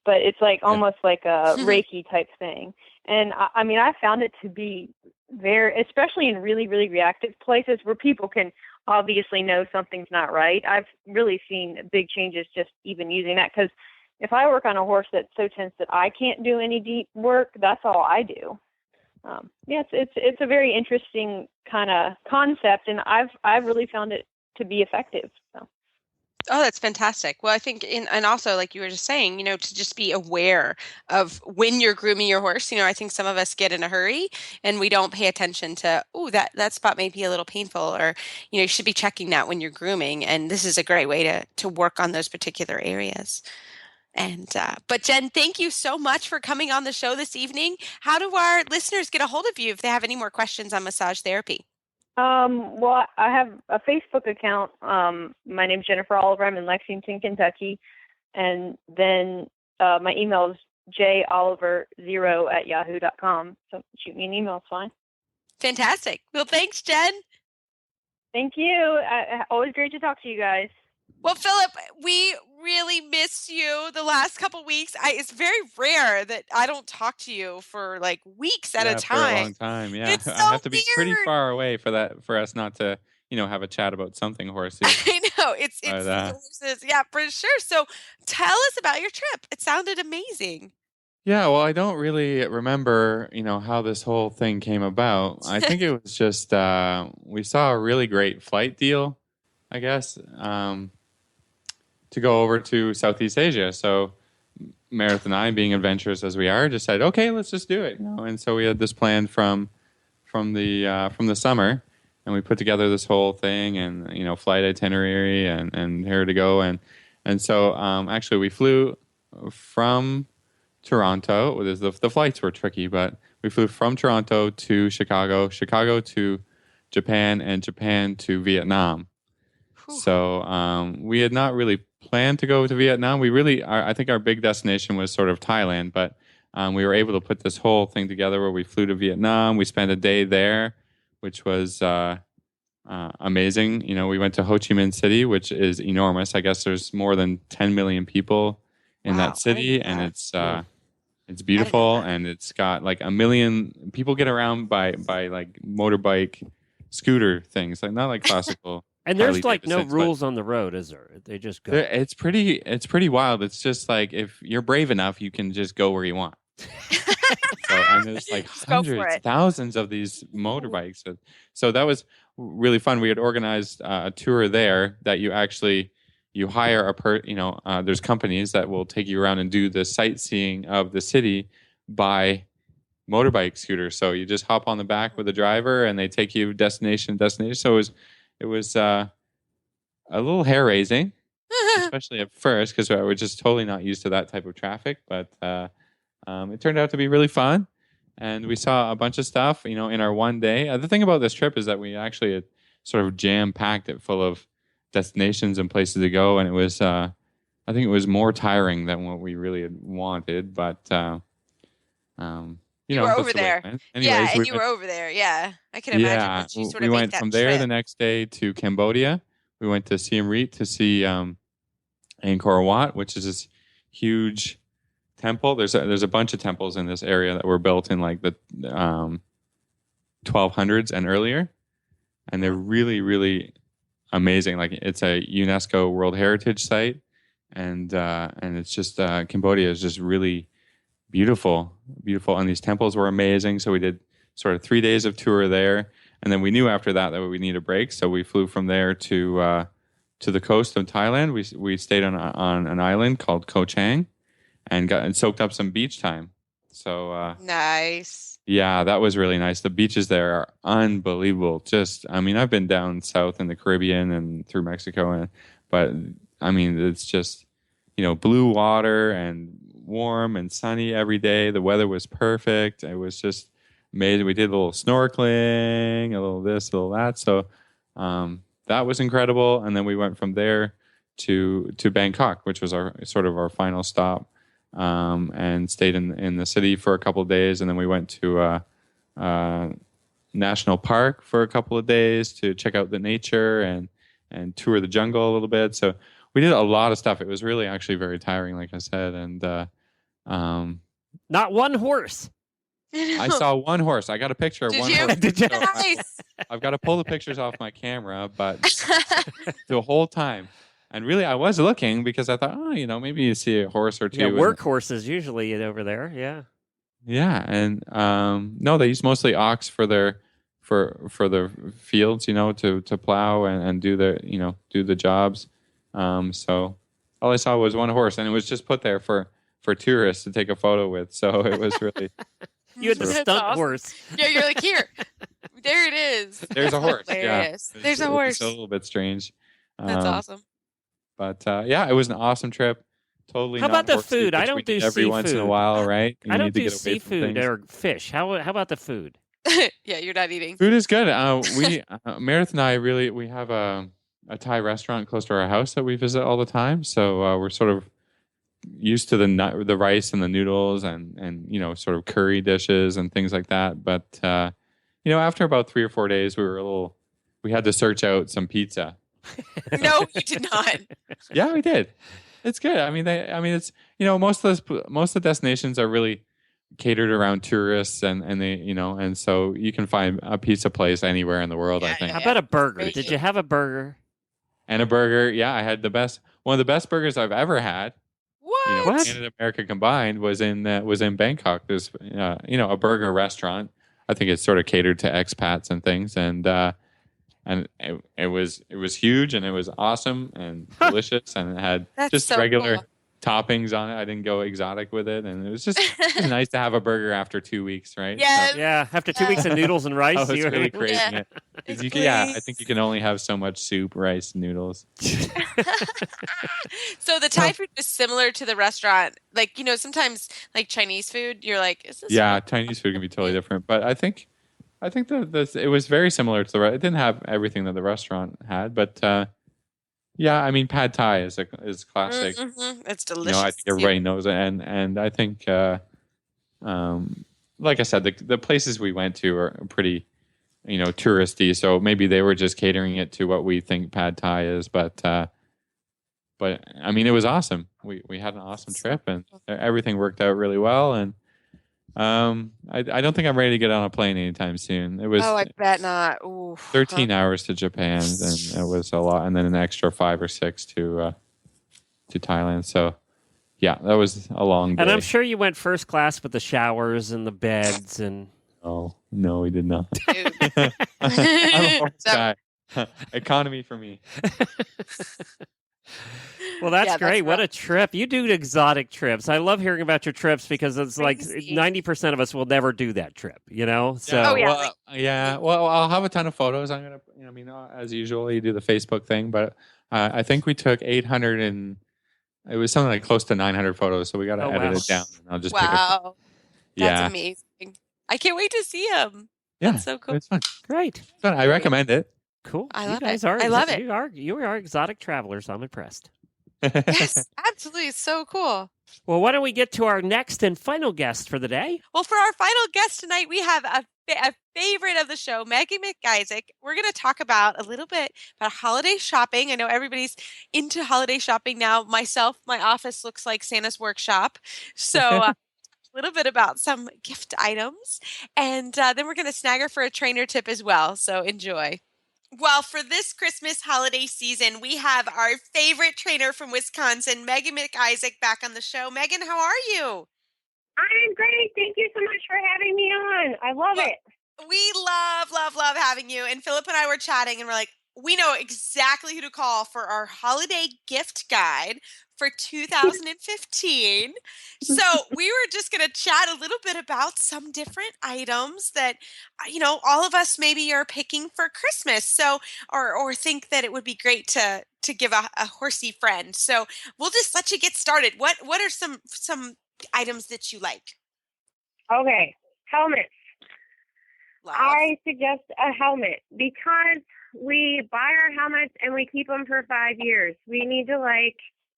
Speaker 10: But it's like almost like a Reiki type thing. And I mean, I found it to be especially in really, really reactive places where people can obviously know something's not right. I've really seen big changes just even using that, because if I work on a horse that's so tense that I can't do any deep work, that's all I do. It's a very interesting kind of concept, and I've really found it to be effective. So.
Speaker 3: Oh, that's fantastic. Well, I think and also like you were just saying, to just be aware of when you're grooming your horse. I think some of us get in a hurry and we don't pay attention to, that spot may be a little painful, or, you should be checking that when you're grooming. And this is a great way to work on those particular areas. And, but Jen, thank you so much for coming on the show this evening. How do our listeners get a hold of you if they have any more questions on massage therapy?
Speaker 10: Well, I have a Facebook account. My name's Jennifer Oliver. I'm in Lexington, Kentucky. And then my email is joliver0@yahoo.com. So shoot me an email. It's fine.
Speaker 3: Fantastic. Well, thanks, Jen.
Speaker 10: Thank you. Always great to talk to you guys.
Speaker 3: Well, Philip, we really miss you the last couple weeks. It's very rare that I don't talk to you for like weeks at a time.
Speaker 2: For a long time. Yeah,
Speaker 3: It's so
Speaker 2: I have to be pretty
Speaker 3: weird.
Speaker 2: far away for us not to, have a chat about something horsey.
Speaker 3: I know it's
Speaker 2: But,
Speaker 3: horses. Yeah, for sure. So tell us about your trip. It sounded amazing.
Speaker 2: Yeah, well, I don't really remember, how this whole thing came about. I think it was just we saw a really great flight deal, I guess, to go over to Southeast Asia. So Meredith and I, being adventurous as we are, decided, okay, let's just do it. And so we had this plan from the summer, and we put together this whole thing, and flight itinerary, and here to go, and so actually we flew from Toronto. The flights were tricky, but we flew from Toronto to Chicago to Japan, and Japan to Vietnam. Whew. So we had not really planned to go to Vietnam. I think our big destination was sort of Thailand, but we were able to put this whole thing together where we flew to Vietnam. We spent a day there, which was amazing. We went to Ho Chi Minh City, which is enormous. I guess there's more than 10 million people in that city, and it's beautiful, and it's got like 1 million people get around by like motorbike, scooter things, like not like classical.
Speaker 1: And there's like no rules on the road, is there? They just go.
Speaker 2: It's pretty wild. It's just like if you're brave enough, you can just go where you want. And there's like hundreds, thousands of these motorbikes. So that was really fun. We had organized a tour there that you hire there's companies that will take you around and do the sightseeing of the city by motorbike scooter. So you just hop on the back with a driver, and they take you destination. So it was a little hair raising, especially at first, because we're just totally not used to that type of traffic. But it turned out to be really fun, and we saw a bunch of stuff, in our one day. The thing about this trip is that we actually had sort of jam-packed it full of destinations and places to go, and it was, I think it was more tiring than what we really had wanted. But
Speaker 3: you were over there. Anyways, you were over there. Yeah, I can imagine.
Speaker 2: Yeah,
Speaker 3: once you sort
Speaker 2: we
Speaker 3: of
Speaker 2: went
Speaker 3: that
Speaker 2: from there
Speaker 3: trip.
Speaker 2: the next day to Cambodia. We went to Siem Reap to see Angkor Wat, which is this huge temple. There's a bunch of temples in this area that were built in like the 1200s and earlier, and they're really, really amazing. Like it's a UNESCO World Heritage Site, and it's just Cambodia is just really beautiful, and these temples were amazing. So we did sort of 3 days of tour there, and then we knew after that we need a break, so we flew from there to the coast of Thailand. We stayed on an island called Koh Chang, and soaked up some beach time. So
Speaker 3: nice.
Speaker 2: Yeah, that was really nice. The beaches there are unbelievable. I've been down south in the Caribbean and through Mexico, but it's just blue water and warm and sunny every day. The weather was perfect. It was just amazing. We did a little snorkeling, a little this, a little that. So that was incredible. And then we went from there to Bangkok, which was our final stop, and stayed in the city for a couple of days. And then we went to national park for a couple of days to check out the nature and tour the jungle a little bit. So we did a lot of stuff. It was really actually very tiring, like I said. And
Speaker 1: not one horse.
Speaker 2: I saw one horse. I got a picture of
Speaker 3: Did
Speaker 2: one
Speaker 3: you?
Speaker 2: horse.
Speaker 1: Did you?
Speaker 2: So
Speaker 3: Nice.
Speaker 2: I've got to pull the pictures off my camera, but the whole time. And really, I was looking because I thought, maybe you see a horse or two.
Speaker 1: Yeah,
Speaker 2: and-
Speaker 1: workhorses usually over there. Yeah.
Speaker 2: Yeah, and no, they use mostly ox for their fields, to plow and do the jobs. So all I saw was one horse, and it was just put there for tourists to take a photo with. So it was really
Speaker 1: You had the
Speaker 3: That's
Speaker 1: stunt
Speaker 3: awesome.
Speaker 1: horse.
Speaker 3: Yeah, you're like, here. There it is.
Speaker 2: there's a horse. Yeah,
Speaker 3: Hilarious. There's a horse.
Speaker 2: It's a little bit strange.
Speaker 3: That's awesome.
Speaker 2: But yeah, it was an awesome trip. Totally.
Speaker 1: How about
Speaker 2: not
Speaker 1: the
Speaker 2: horse
Speaker 1: food?
Speaker 2: food,
Speaker 1: I
Speaker 2: which
Speaker 1: don't
Speaker 2: we
Speaker 1: do
Speaker 2: need every once in a
Speaker 1: seafood.
Speaker 2: while, right? You
Speaker 1: I don't
Speaker 2: need to
Speaker 1: do
Speaker 2: get away from
Speaker 1: seafood
Speaker 2: things.
Speaker 1: or fish. How about the food?
Speaker 3: Yeah, you're not eating.
Speaker 2: Food is good. We Meredith and I we have a Thai restaurant close to our house that we visit all the time. So we're sort of used to the rice and the noodles and sort of curry dishes and things like that. But after about 3 or 4 days, we had to search out some pizza.
Speaker 3: No, you did not.
Speaker 2: Yeah, we did. It's good. It's most of the destinations are really catered around tourists and they and so you can find a pizza place anywhere in the world. I think.
Speaker 1: How about a burger?
Speaker 3: Great.
Speaker 1: Did you have a burger?
Speaker 2: And a burger. Yeah, I had one of the best burgers I've ever had.
Speaker 3: What?
Speaker 1: What?
Speaker 2: Canada and America combined was in Bangkok. There's a burger restaurant. I think it's sort of catered to expats and things, and it was huge and it was awesome and delicious, and it had
Speaker 3: That's
Speaker 2: just
Speaker 3: so
Speaker 2: regular
Speaker 3: cool.
Speaker 2: toppings on it. I didn't go exotic with it, and it was just nice to have a burger after 2 weeks, right?
Speaker 3: Yes.
Speaker 1: Yeah, after 2 weeks of noodles and rice.
Speaker 2: I was
Speaker 1: you-
Speaker 2: really craving
Speaker 3: Yeah.
Speaker 2: it. 'Cause
Speaker 3: Yes,
Speaker 2: I think you can only have so much soup, rice, noodles.
Speaker 3: So the Thai food was similar to the restaurant. Like, sometimes like Chinese food, you're like, is this
Speaker 2: Yeah, Chinese food can be totally different, but I think it was very similar to it didn't have everything that the restaurant had, but yeah, I mean pad Thai is classic.
Speaker 3: It's delicious.
Speaker 2: I think everybody knows it, and I think like I said, the places we went to are pretty touristy, so maybe they were just catering it to what we think pad Thai is, but I mean it was awesome. We had an awesome trip and everything worked out really well, and I don't think I'm ready to get on a plane anytime soon. It was
Speaker 3: Oh, I bet not. Ooh.
Speaker 2: 13 hours to Japan, and it was a lot, and then an extra 5 or 6 to Thailand. So yeah, that was a long day.
Speaker 1: And I'm sure you went first class with the showers and the beds and.
Speaker 2: Oh no, we did not.
Speaker 3: Dude.
Speaker 2: I'm a horse
Speaker 3: So-
Speaker 2: guy. Economy for me.
Speaker 1: Well, that's
Speaker 3: Yeah, that's
Speaker 1: great. What
Speaker 3: rough.
Speaker 1: a trip. You do exotic trips. I love hearing about your trips because it's like
Speaker 3: Crazy.
Speaker 1: 90% of us will never do that trip, So
Speaker 3: Oh, yeah.
Speaker 2: Well, I'll have a ton of photos. I'm gonna, as usual, you do the Facebook thing, but I think we took 800 and it was something like close to 900 photos. So we got to
Speaker 1: Oh,
Speaker 2: edit
Speaker 1: wow.
Speaker 2: it down. And I'll just pick a
Speaker 3: Wow. That's
Speaker 2: Yeah.
Speaker 3: amazing. I can't wait to see him.
Speaker 2: Yeah,
Speaker 3: That's so cool.
Speaker 2: It's fun.
Speaker 1: great.
Speaker 2: It's fun. I recommend it.
Speaker 1: Cool.
Speaker 3: I
Speaker 1: you
Speaker 3: love
Speaker 1: guys
Speaker 3: it.
Speaker 1: are
Speaker 3: I love it.
Speaker 1: You are exotic travelers. I'm impressed.
Speaker 3: Yes, absolutely. It's so cool.
Speaker 1: Well, why don't we get to our next and final guest for the day?
Speaker 3: Well, for our final guest tonight, we have a favorite of the show, Maggie McIsaac. We're going to talk about a little bit about holiday shopping. I know everybody's into holiday shopping now. Myself, my office looks like Santa's workshop. So a little bit about some gift items. And then we're going to snag her for a trainer tip as well. So enjoy. Well, for this Christmas holiday season, we have our favorite trainer from Wisconsin, Megan McIsaac, back on the show. Megan, how are you?
Speaker 9: I'm great. Thank you so much for having me on. I love it.
Speaker 3: We love having you. And Philip and I were chatting and we're like, we know exactly who to call for our holiday gift guide for 2015. So we were just going to chat a little bit about some different items that, all of us maybe are picking for Christmas. So, or think that it would be great to give a horsey friend. So we'll just let you get started. What are some items that you like?
Speaker 9: Okay. Helmets.
Speaker 3: Love.
Speaker 9: I suggest a helmet because we buy our helmets and we keep them for 5 years. We need to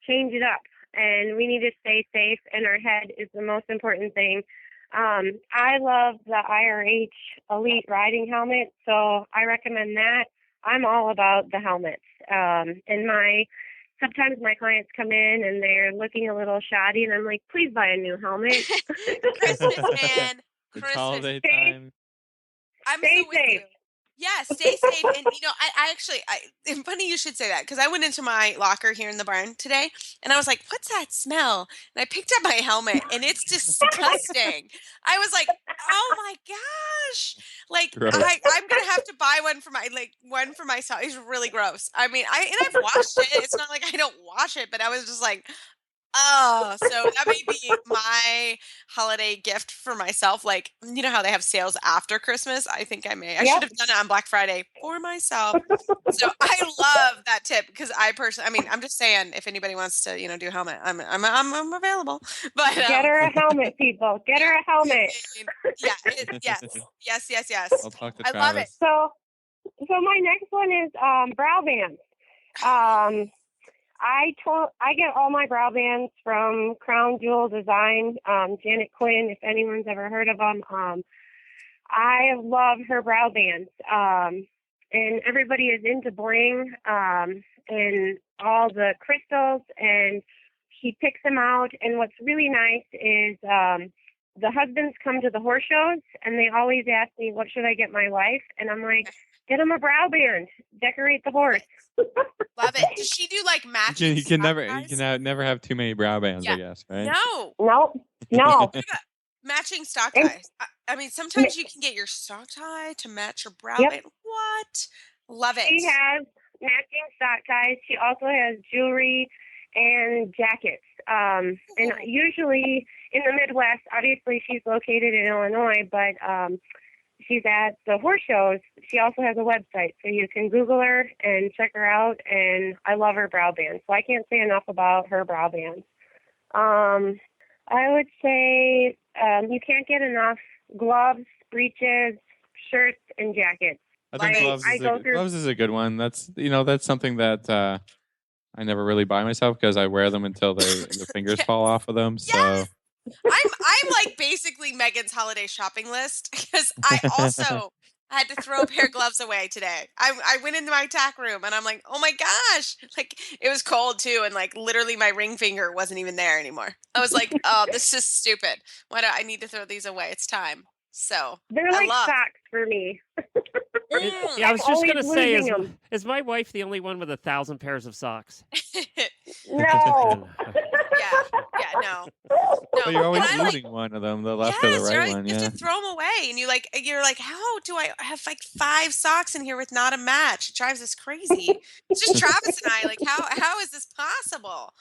Speaker 9: change it up and we need to stay safe, and our head is the most important thing. I love the IRH Elite Riding Helmet, so I recommend that. I'm all about the helmets. And sometimes my clients come in and they're looking a little shoddy and I'm like, please buy a new helmet.
Speaker 3: Christmas man.
Speaker 2: It's
Speaker 3: Christmas.
Speaker 2: holiday time.
Speaker 3: I'm
Speaker 9: Stay
Speaker 3: so with
Speaker 9: safe.
Speaker 3: you. Yeah, stay safe. And I actually, it's funny you should say that because I went into my locker here in the barn today, and I was like, "What's that smell?" And I picked up my helmet, and it's disgusting. I was like, "Oh my gosh!" Like
Speaker 2: Gross.
Speaker 3: I'm gonna have to buy one for myself. It's really gross. I mean, I've washed it. It's not like I don't wash it, but I was just like, oh, so that may be my holiday gift for myself. Like, you know how they have sales after Christmas? I think I may. I should have done it on Black Friday for myself. So I love that tip because I personally, I mean, I'm just saying, if anybody wants to, do helmet, I'm available. But
Speaker 9: Get her a helmet, people. Get her a helmet.
Speaker 3: yeah, yes.
Speaker 2: I'll talk to
Speaker 3: I love it.
Speaker 2: Travis.
Speaker 9: So my next one is brow bands. I get all my brow bands from Crown Jewel Design. Janet Quinn, if anyone's ever heard of them. I love her brow bands. And everybody is into bling and all the crystals, and she picks them out. And what's really nice is the husbands come to the horse shows, and they always ask me, what should I get my wife? And I'm like, get him a brow band. Decorate the horse.
Speaker 3: Love it. Does she do like matching?
Speaker 2: You can never have too many brow bands,
Speaker 3: Yeah.
Speaker 2: I guess, right?
Speaker 3: No.
Speaker 9: No.
Speaker 3: Matching stock ties. I mean, sometimes you can get your stock tie to match your brow band. What? Love it.
Speaker 9: She has matching stock ties. She also has jewelry and jackets. And usually in the Midwest, obviously she's located in Illinois, but she's at the horse shows. She also has a website, so you can Google her and check her out. And I love her brow bands, so I can't say enough about her brow bands. I would say you can't get enough gloves, breeches, shirts, and jackets.
Speaker 2: I think gloves is a good one. That's something that I never really buy myself because I wear them until the fingers fall off of them. So
Speaker 3: I'm like basically Megan's holiday shopping list because I also had to throw a pair of gloves away today. I went into my tack room and I'm like, oh my gosh, like it was cold too, and like literally my ring finger wasn't even there anymore. I was like, oh, this is stupid. Why do I need to throw these away? It's time. So
Speaker 9: they're like socks for me.
Speaker 1: Yeah, I was just gonna say, is my wife the only one with 1,000 pairs of socks?
Speaker 9: No.
Speaker 3: No.
Speaker 2: But you're always losing one of them, the left or the right one.
Speaker 3: You have to throw them away, and you're like, how do I have like 5 socks in here with not a match? It drives us crazy. It's just Travis and I. Like, how is this possible?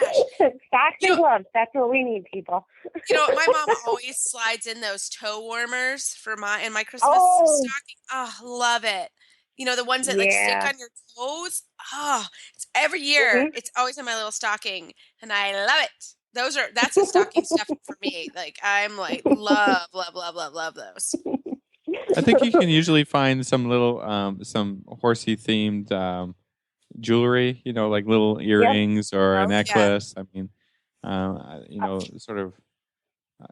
Speaker 3: Gosh.
Speaker 9: Socks and gloves. That's what we need, people.
Speaker 3: My mom always slides in those toe warmers for my Christmas stocking. Oh, love it. The ones that like stick on your toes. Oh, it's every year. It's always in my little stocking, and I love it. That's a stocking stuff for me. Like I'm like love those.
Speaker 2: I think you can usually find some little some horsey themed jewelry, like little earrings or a necklace. I mean, sort of,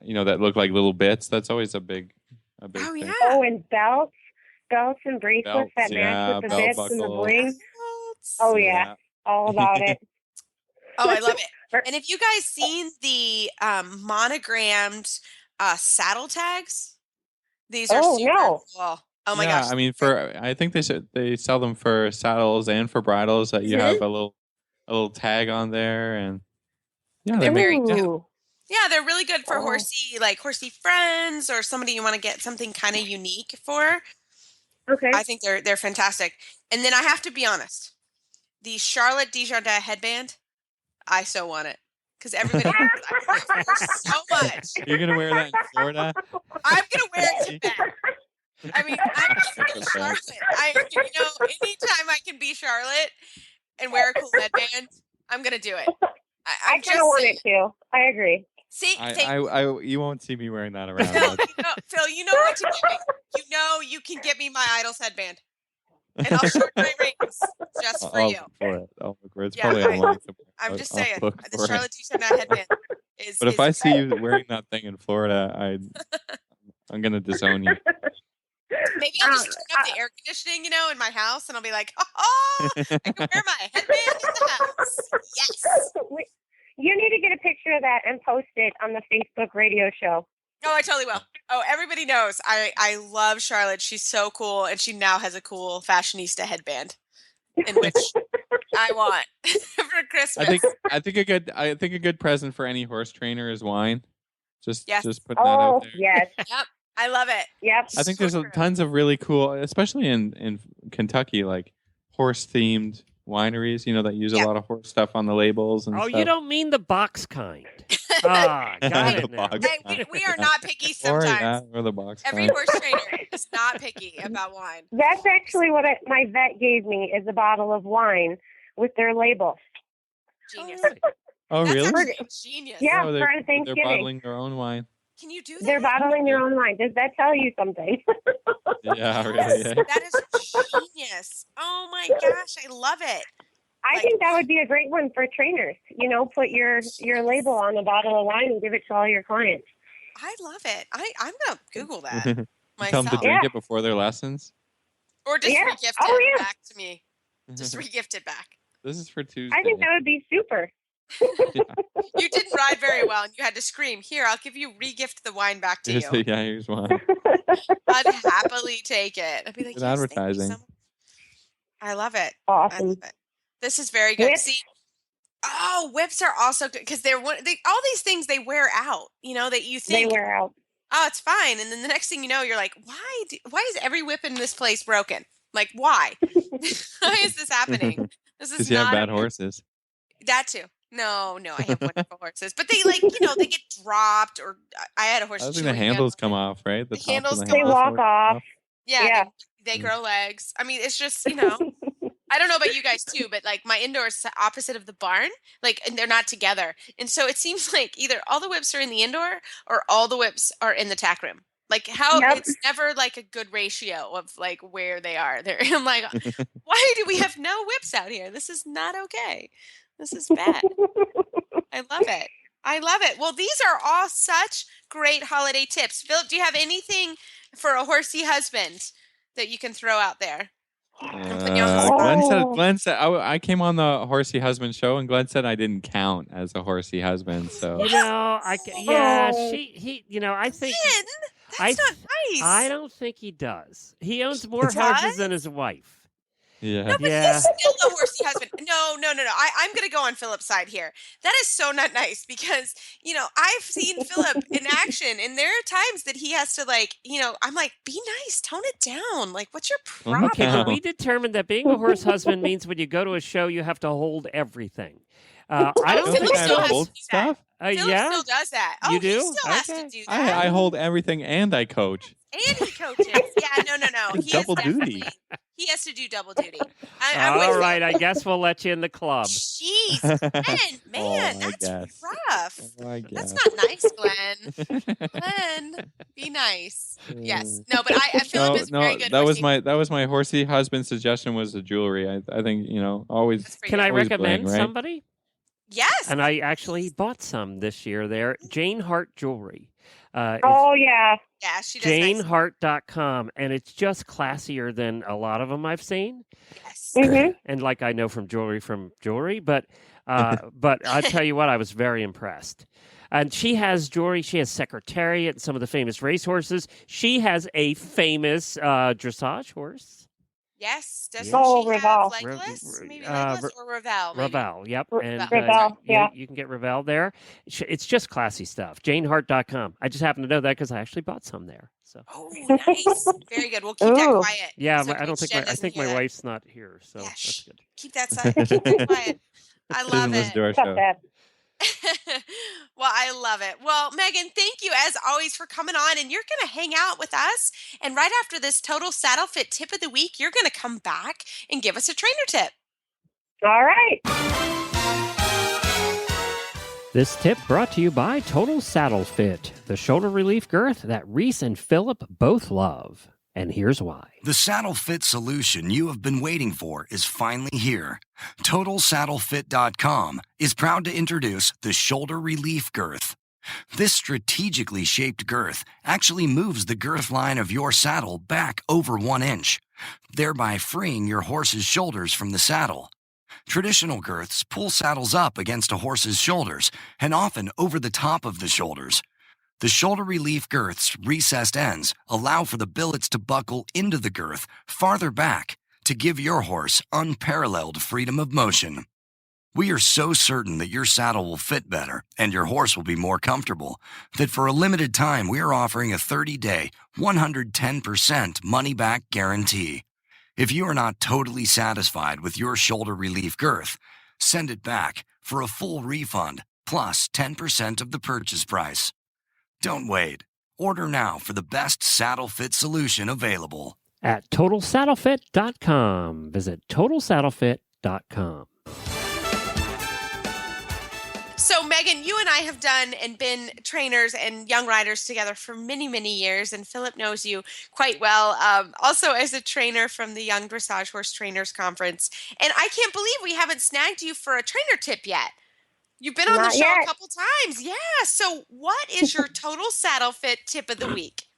Speaker 2: that look like little bits. That's always a big thing.
Speaker 9: Oh, and belts and bracelets that match with the bits
Speaker 2: buckles.
Speaker 9: and the bling. Oh yeah, all about it.
Speaker 3: Oh, I love it. And have you guys seen the monogrammed saddle tags? These are super cool. Oh my gosh!
Speaker 2: I mean, I think they sell them for saddles and for bridles that you have a little tag on there, and
Speaker 3: they're very good. Yeah, they're really good for horsey friends or somebody you want to get something kind of unique for.
Speaker 9: Okay,
Speaker 3: I think they're fantastic. And then I have to be honest, the Charlotte Desjardins headband, I so want it. Because everybody knows so much.
Speaker 2: You're gonna wear that in Florida?
Speaker 3: I'm gonna wear it to bed. I mean, I'm Charlotte. Anytime I can be Charlotte and wear a cool headband, I'm gonna do it.
Speaker 9: I kind of want it too. I agree.
Speaker 3: See,
Speaker 2: you won't see me wearing that around.
Speaker 3: Phil, you know what to get me. You can get me my Idols headband, and I'll short my rings just for you.
Speaker 2: I'll look for it. It's probably online.
Speaker 3: I'm just saying, the Charlotte Desjardins headband is.
Speaker 2: But if I see you wearing that thing in Florida, I'm gonna disown you.
Speaker 3: Maybe I'll just turn up the air conditioning, in my house, and I'll be like, oh, I can wear my headband in the house. Yes.
Speaker 9: You need to get a picture of that and post it on the Facebook radio show.
Speaker 3: Oh, I totally will. Oh, everybody knows. I love Charlotte. She's so cool, and she now has a cool fashionista headband, in which I want for Christmas.
Speaker 2: I think a good present for any horse trainer is wine. Just putting that
Speaker 9: Oh,
Speaker 2: out there.
Speaker 9: yes.
Speaker 3: Yep, I love it.
Speaker 9: Yep.
Speaker 2: I think there's tons of really cool, especially in Kentucky, like horse themed wineries. That use a lot of horse stuff on the labels and
Speaker 1: Oh,
Speaker 2: stuff.
Speaker 1: you don't mean the box kind. Got it now.
Speaker 3: Hey, we are not picky sometimes.
Speaker 2: Or the box
Speaker 3: Every
Speaker 2: kind.
Speaker 3: horse trainer is not picky about wine.
Speaker 9: That's actually what my vet gave me, is a bottle of wine with their label.
Speaker 3: Genius.
Speaker 2: Oh,
Speaker 3: That's
Speaker 2: really?
Speaker 3: actually genius.
Speaker 9: Yeah,
Speaker 2: Oh,
Speaker 9: for
Speaker 2: they're
Speaker 9: Thanksgiving.
Speaker 2: bottling their own wine.
Speaker 3: Can you do that?
Speaker 9: They're bottling their own wine. Does that tell you something?
Speaker 2: Yeah, really. Yeah.
Speaker 3: That is genius. Oh my gosh, I love it.
Speaker 9: I think that would be a great one for trainers. Put your label on a bottle of wine and give it to all your clients.
Speaker 3: I love it. I'm gonna Google that
Speaker 2: Tell them
Speaker 3: myself.
Speaker 2: to drink it before their lessons.
Speaker 3: Or just
Speaker 9: Yeah.
Speaker 3: regift
Speaker 9: Oh,
Speaker 3: it
Speaker 9: yeah.
Speaker 3: back to me. Just regift it back.
Speaker 2: This is for Tuesday.
Speaker 9: I think that would be super.
Speaker 3: You didn't ride very well, and you had to scream. Here, I'll give you regift the wine back to you.
Speaker 2: Here's one.
Speaker 3: I'd happily take it. I'd be like,
Speaker 2: Good
Speaker 3: yes,
Speaker 2: advertising.
Speaker 3: thank you so much. I love it.
Speaker 9: Awesome.
Speaker 3: I love it. This is very good.
Speaker 9: Whips.
Speaker 3: See, whips are also good because all these things they wear out. That you think
Speaker 9: They wear out.
Speaker 3: oh, it's fine, and then the next thing you know, you're like, why is every whip in this place broken? Like, why? Why is this happening? This is
Speaker 2: Because you have
Speaker 3: not
Speaker 2: bad horses.
Speaker 3: that too. No, I have wonderful horses, but they they get dropped, or I had a horse.
Speaker 2: I think
Speaker 3: chew
Speaker 2: the
Speaker 3: a
Speaker 2: handles come off, right?
Speaker 3: The
Speaker 2: tops of
Speaker 3: handles
Speaker 2: the
Speaker 3: come
Speaker 9: They walk off.
Speaker 3: Yeah,
Speaker 9: Yeah.
Speaker 3: they grow legs. I mean, it's just I don't know about you guys too, but like my indoor is opposite of the barn, and they're not together, and so it seems like either all the whips are in the indoor or all the whips are in the tack room. Like it's never like a good ratio of like where they are. I'm like, why do we have no whips out here? This is not okay. This is bad. I love it. I love it. Well, these are all such great holiday tips. Philip, do you have anything for a horsey husband that you can throw out there?
Speaker 2: Glenn said I came on the Horsey Husband show, and Glenn said I didn't count as a horsey husband. So
Speaker 1: I think
Speaker 3: that's not nice.
Speaker 1: I don't think he does. He owns more horses than his wife.
Speaker 2: Yeah.
Speaker 3: No, but he's still a horsey husband. No. I'm going to go on Philip's side here. That is so not nice because, I've seen Philip in action, and there are times that he has to I'm like, be nice, tone it down. Like, what's your problem?
Speaker 1: Okay, but we determined that being a horse husband means when you go to a show, you have to hold everything. I don't
Speaker 3: Philip
Speaker 1: think I
Speaker 3: still has
Speaker 1: hold
Speaker 3: to do that.
Speaker 1: stuff.
Speaker 3: Philip still does that. Oh,
Speaker 1: You do?
Speaker 3: He still has to do that.
Speaker 2: I hold everything and I coach.
Speaker 3: And he coaches. Yeah, no. He
Speaker 2: Double duty.
Speaker 3: He has to do double duty. I'm
Speaker 1: All
Speaker 3: with
Speaker 1: right, I guess we'll let you in the club.
Speaker 3: Jeez, man, that's rough. That's not nice, Glenn. Glenn, be nice. Yes, no, but I Philip is very good.
Speaker 2: That was my horsey husband suggestion was the jewelry. I think always.
Speaker 1: Can I
Speaker 2: always
Speaker 1: recommend
Speaker 2: bling, right?
Speaker 1: somebody?
Speaker 3: Yes.
Speaker 1: And I actually bought some this year there. Jane Hart Jewelry.
Speaker 9: Yeah.
Speaker 3: Yeah, she does.
Speaker 1: JaneHart.com, and it's just classier than a lot of them I've seen.
Speaker 3: Yes.
Speaker 9: Mm-hmm.
Speaker 1: And like I know from jewelry, but I tell you what, I was very impressed. And she has jewelry. She has Secretariat and some of the famous racehorses. She has a famous dressage horse.
Speaker 3: Yes. Doesn't
Speaker 9: Oh,
Speaker 3: she
Speaker 9: Ravel.
Speaker 3: have Legless? Maybe Legless or Ravel? Maybe.
Speaker 1: Ravel, yep. And
Speaker 9: Ravel, yeah.
Speaker 1: You can get Ravel there. It's just classy stuff. JaneHart.com. I just happen to know that because I actually bought some there. So.
Speaker 3: Oh, nice. Very good. We'll keep that quiet.
Speaker 1: Yeah,
Speaker 3: so
Speaker 1: I don't think
Speaker 3: Jen
Speaker 1: I think
Speaker 3: doesn't hear
Speaker 1: my
Speaker 3: that.
Speaker 1: wife's not here, so that's good.
Speaker 3: Keep that silent. Keep that quiet. I love
Speaker 2: Listen to our
Speaker 3: it.
Speaker 2: show.
Speaker 3: Well, I love it. Well, Megan, thank you as always for coming on, and you're going to hang out with us. And right after this Total Saddle Fit tip of the week, you're going to come back and give us a trainer tip.
Speaker 9: All right.
Speaker 1: This tip brought to you by Total Saddle Fit, the shoulder relief girth that Reese and Philip both love. And here's why.
Speaker 11: The saddle fit solution you have been waiting for is finally here. TotalSaddleFit.com is proud to introduce the Shoulder Relief Girth. This strategically shaped girth actually moves the girth line of your saddle back over 1 inch, thereby freeing your horse's shoulders from the saddle. Traditional girths pull saddles up against a horse's shoulders and often over the top of the shoulders. The shoulder relief girth's recessed ends allow for the billets to buckle into the girth farther back to give your horse unparalleled freedom of motion. We are so certain that your saddle will fit better and your horse will be more comfortable that for a limited time we are offering a 30-day, 110% money-back guarantee. If you are not totally satisfied with your shoulder relief girth, send it back for a full refund plus 10% of the purchase price. Don't wait. Order now for the best saddle fit solution available.
Speaker 1: At TotalSaddleFit.com. Visit TotalSaddleFit.com.
Speaker 3: So, Megan, you and I have done and been trainers and young riders together for many, many years, and Philip knows you quite well, also as a trainer from the Young Dressage Horse Trainers Conference. And I can't believe we haven't snagged you for a trainer tip yet. You've been on the
Speaker 9: Not
Speaker 3: show
Speaker 9: yet.
Speaker 3: a couple times. Yeah. So, what is your Total Saddle Fit tip of the week?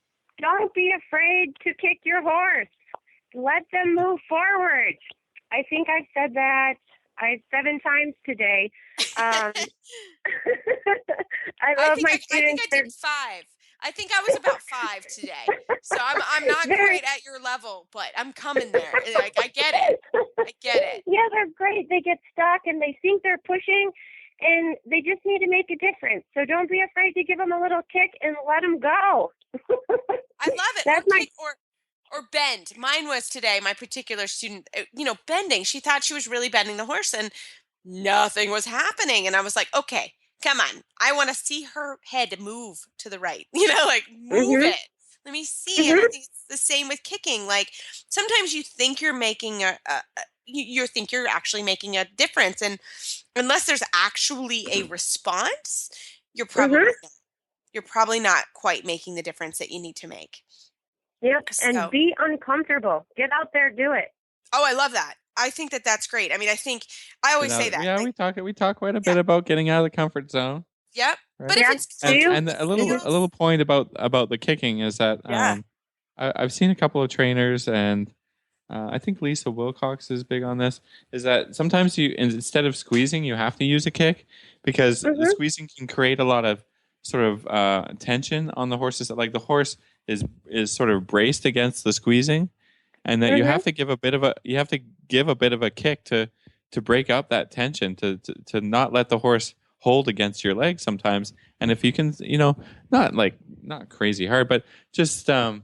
Speaker 9: Don't be afraid to kick your horse. Let them move forward. I think I've said that 7 times today. I love my students.
Speaker 3: I think I did 5. I think I was about 5 today. So I'm not quite at your level, but I'm coming there. I get it. I get it.
Speaker 9: Yeah, they're great. They get stuck and they think they're pushing, and they just need to make a difference. So don't be afraid to give them a little kick and let them go.
Speaker 3: I love it.
Speaker 9: That's
Speaker 3: Or bend. Mine was today, my particular student, bending. She thought she was really bending the horse and nothing was happening. And I was like, okay, come on. I want to see her head move to the right, move it. Let me see. And I think it's the same with kicking. Like sometimes you think you're making you think you're actually making a difference. And unless there's actually a response, you're probably not quite making the difference that you need to make.
Speaker 9: Yep, and be uncomfortable. Get out there, do it.
Speaker 3: Oh, I love that. I think that that's great. I mean, I always say that.
Speaker 2: Yeah, we talk quite a bit about getting out of the comfort zone.
Speaker 3: Yep.
Speaker 2: Right?
Speaker 3: But if it's
Speaker 2: and a little point about the kicking is that I've seen a couple of trainers, and I think Lisa Wilcox is big on this. Is that sometimes you instead of squeezing, you have to use a kick because the squeezing can create a lot of sort of tension on the horses. Like the horse is sort of braced against the squeezing, and that you have to give a bit of a kick to break up that tension, to not let the horse hold against your leg sometimes. And if you can, not crazy hard, but just to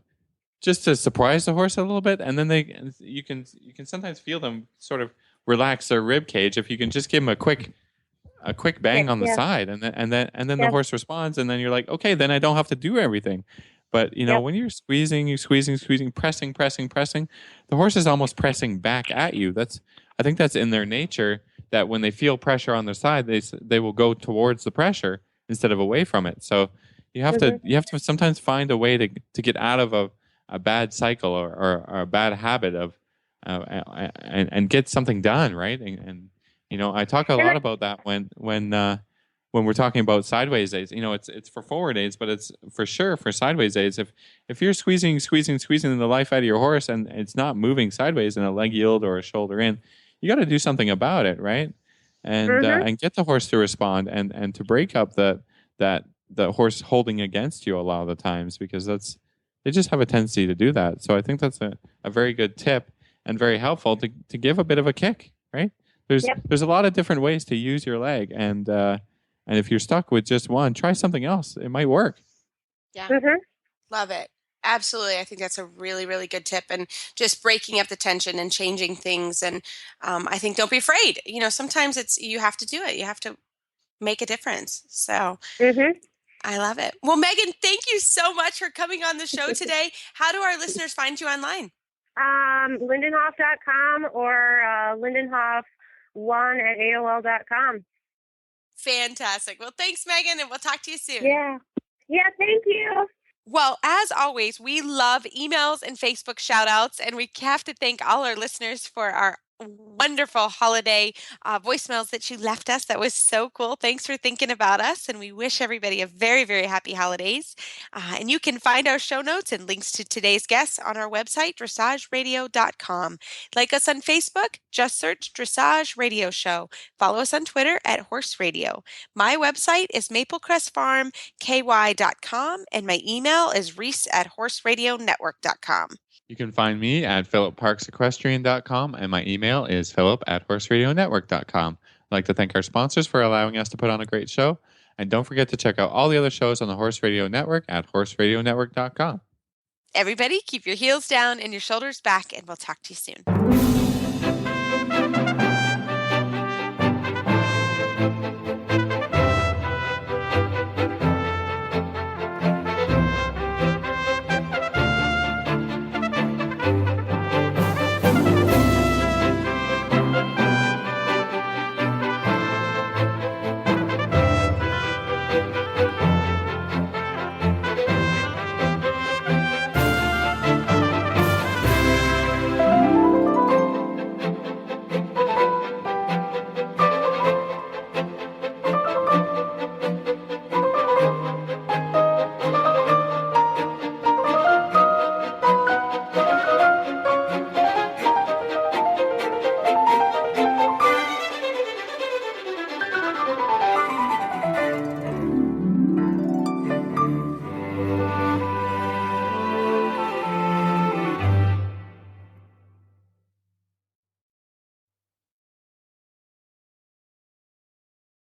Speaker 2: surprise the horse a little bit, and then you can sometimes feel them sort of relax their rib cage if you can just give them a quick bang on the side, and then the horse responds, and then you're like, okay, then I don't have to do everything. But when you're squeezing, pressing, the horse is almost pressing back at you. I think that's in their nature, that when they feel pressure on their side, they will go towards the pressure instead of away from it. So you have to sometimes find a way to get out of a bad cycle or a bad habit of and get something done, right? And I talk a lot about that when we're talking about sideways aids. It's for forward aids, but it's for sure for sideways aids. If you're squeezing the life out of your horse and it's not moving sideways in a leg yield or a shoulder in, you got to do something about it, right? And get the horse to respond and to break up that the horse holding against you a lot of the times, because they just have a tendency to do that. So I think that's a very good tip and very helpful to give a bit of a kick, right? There's a lot of different ways to use your leg, and if you're stuck with just one, try something else. It might work.
Speaker 3: Yeah. Love it. Absolutely. I think that's a really, really good tip, and just breaking up the tension and changing things. And I think don't be afraid. Sometimes you have to do it. You have to make a difference. So I love it. Well, Megan, thank you so much for coming on the show today. How do our listeners find you online?
Speaker 9: Lindenhof.com or lindenhof1@AOL.com.
Speaker 3: Fantastic. Well, thanks, Megan, and we'll talk to you soon.
Speaker 9: Yeah, thank you.
Speaker 3: Well, as always, we love emails and Facebook shout outs, and we have to thank all our listeners for our wonderful holiday voicemails that you left us. That was so cool. Thanks for thinking about us, and we wish everybody a very, very happy holidays. And you can find our show notes and links to today's guests on our website, dressageradio.com. Like us on Facebook, just search Dressage Radio Show. Follow us on Twitter at Horse Radio. My website is maplecrestfarmky.com, and my email is reese@horseradionetwork.com.
Speaker 2: You can find me at philipparksequestrian.com, and my email is philip@horseradionetwork.com. I'd like to thank our sponsors for allowing us to put on a great show. And don't forget to check out all the other shows on the Horse Radio Network at horseradionetwork.com.
Speaker 3: Everybody, keep your heels down and your shoulders back, and we'll talk to you soon.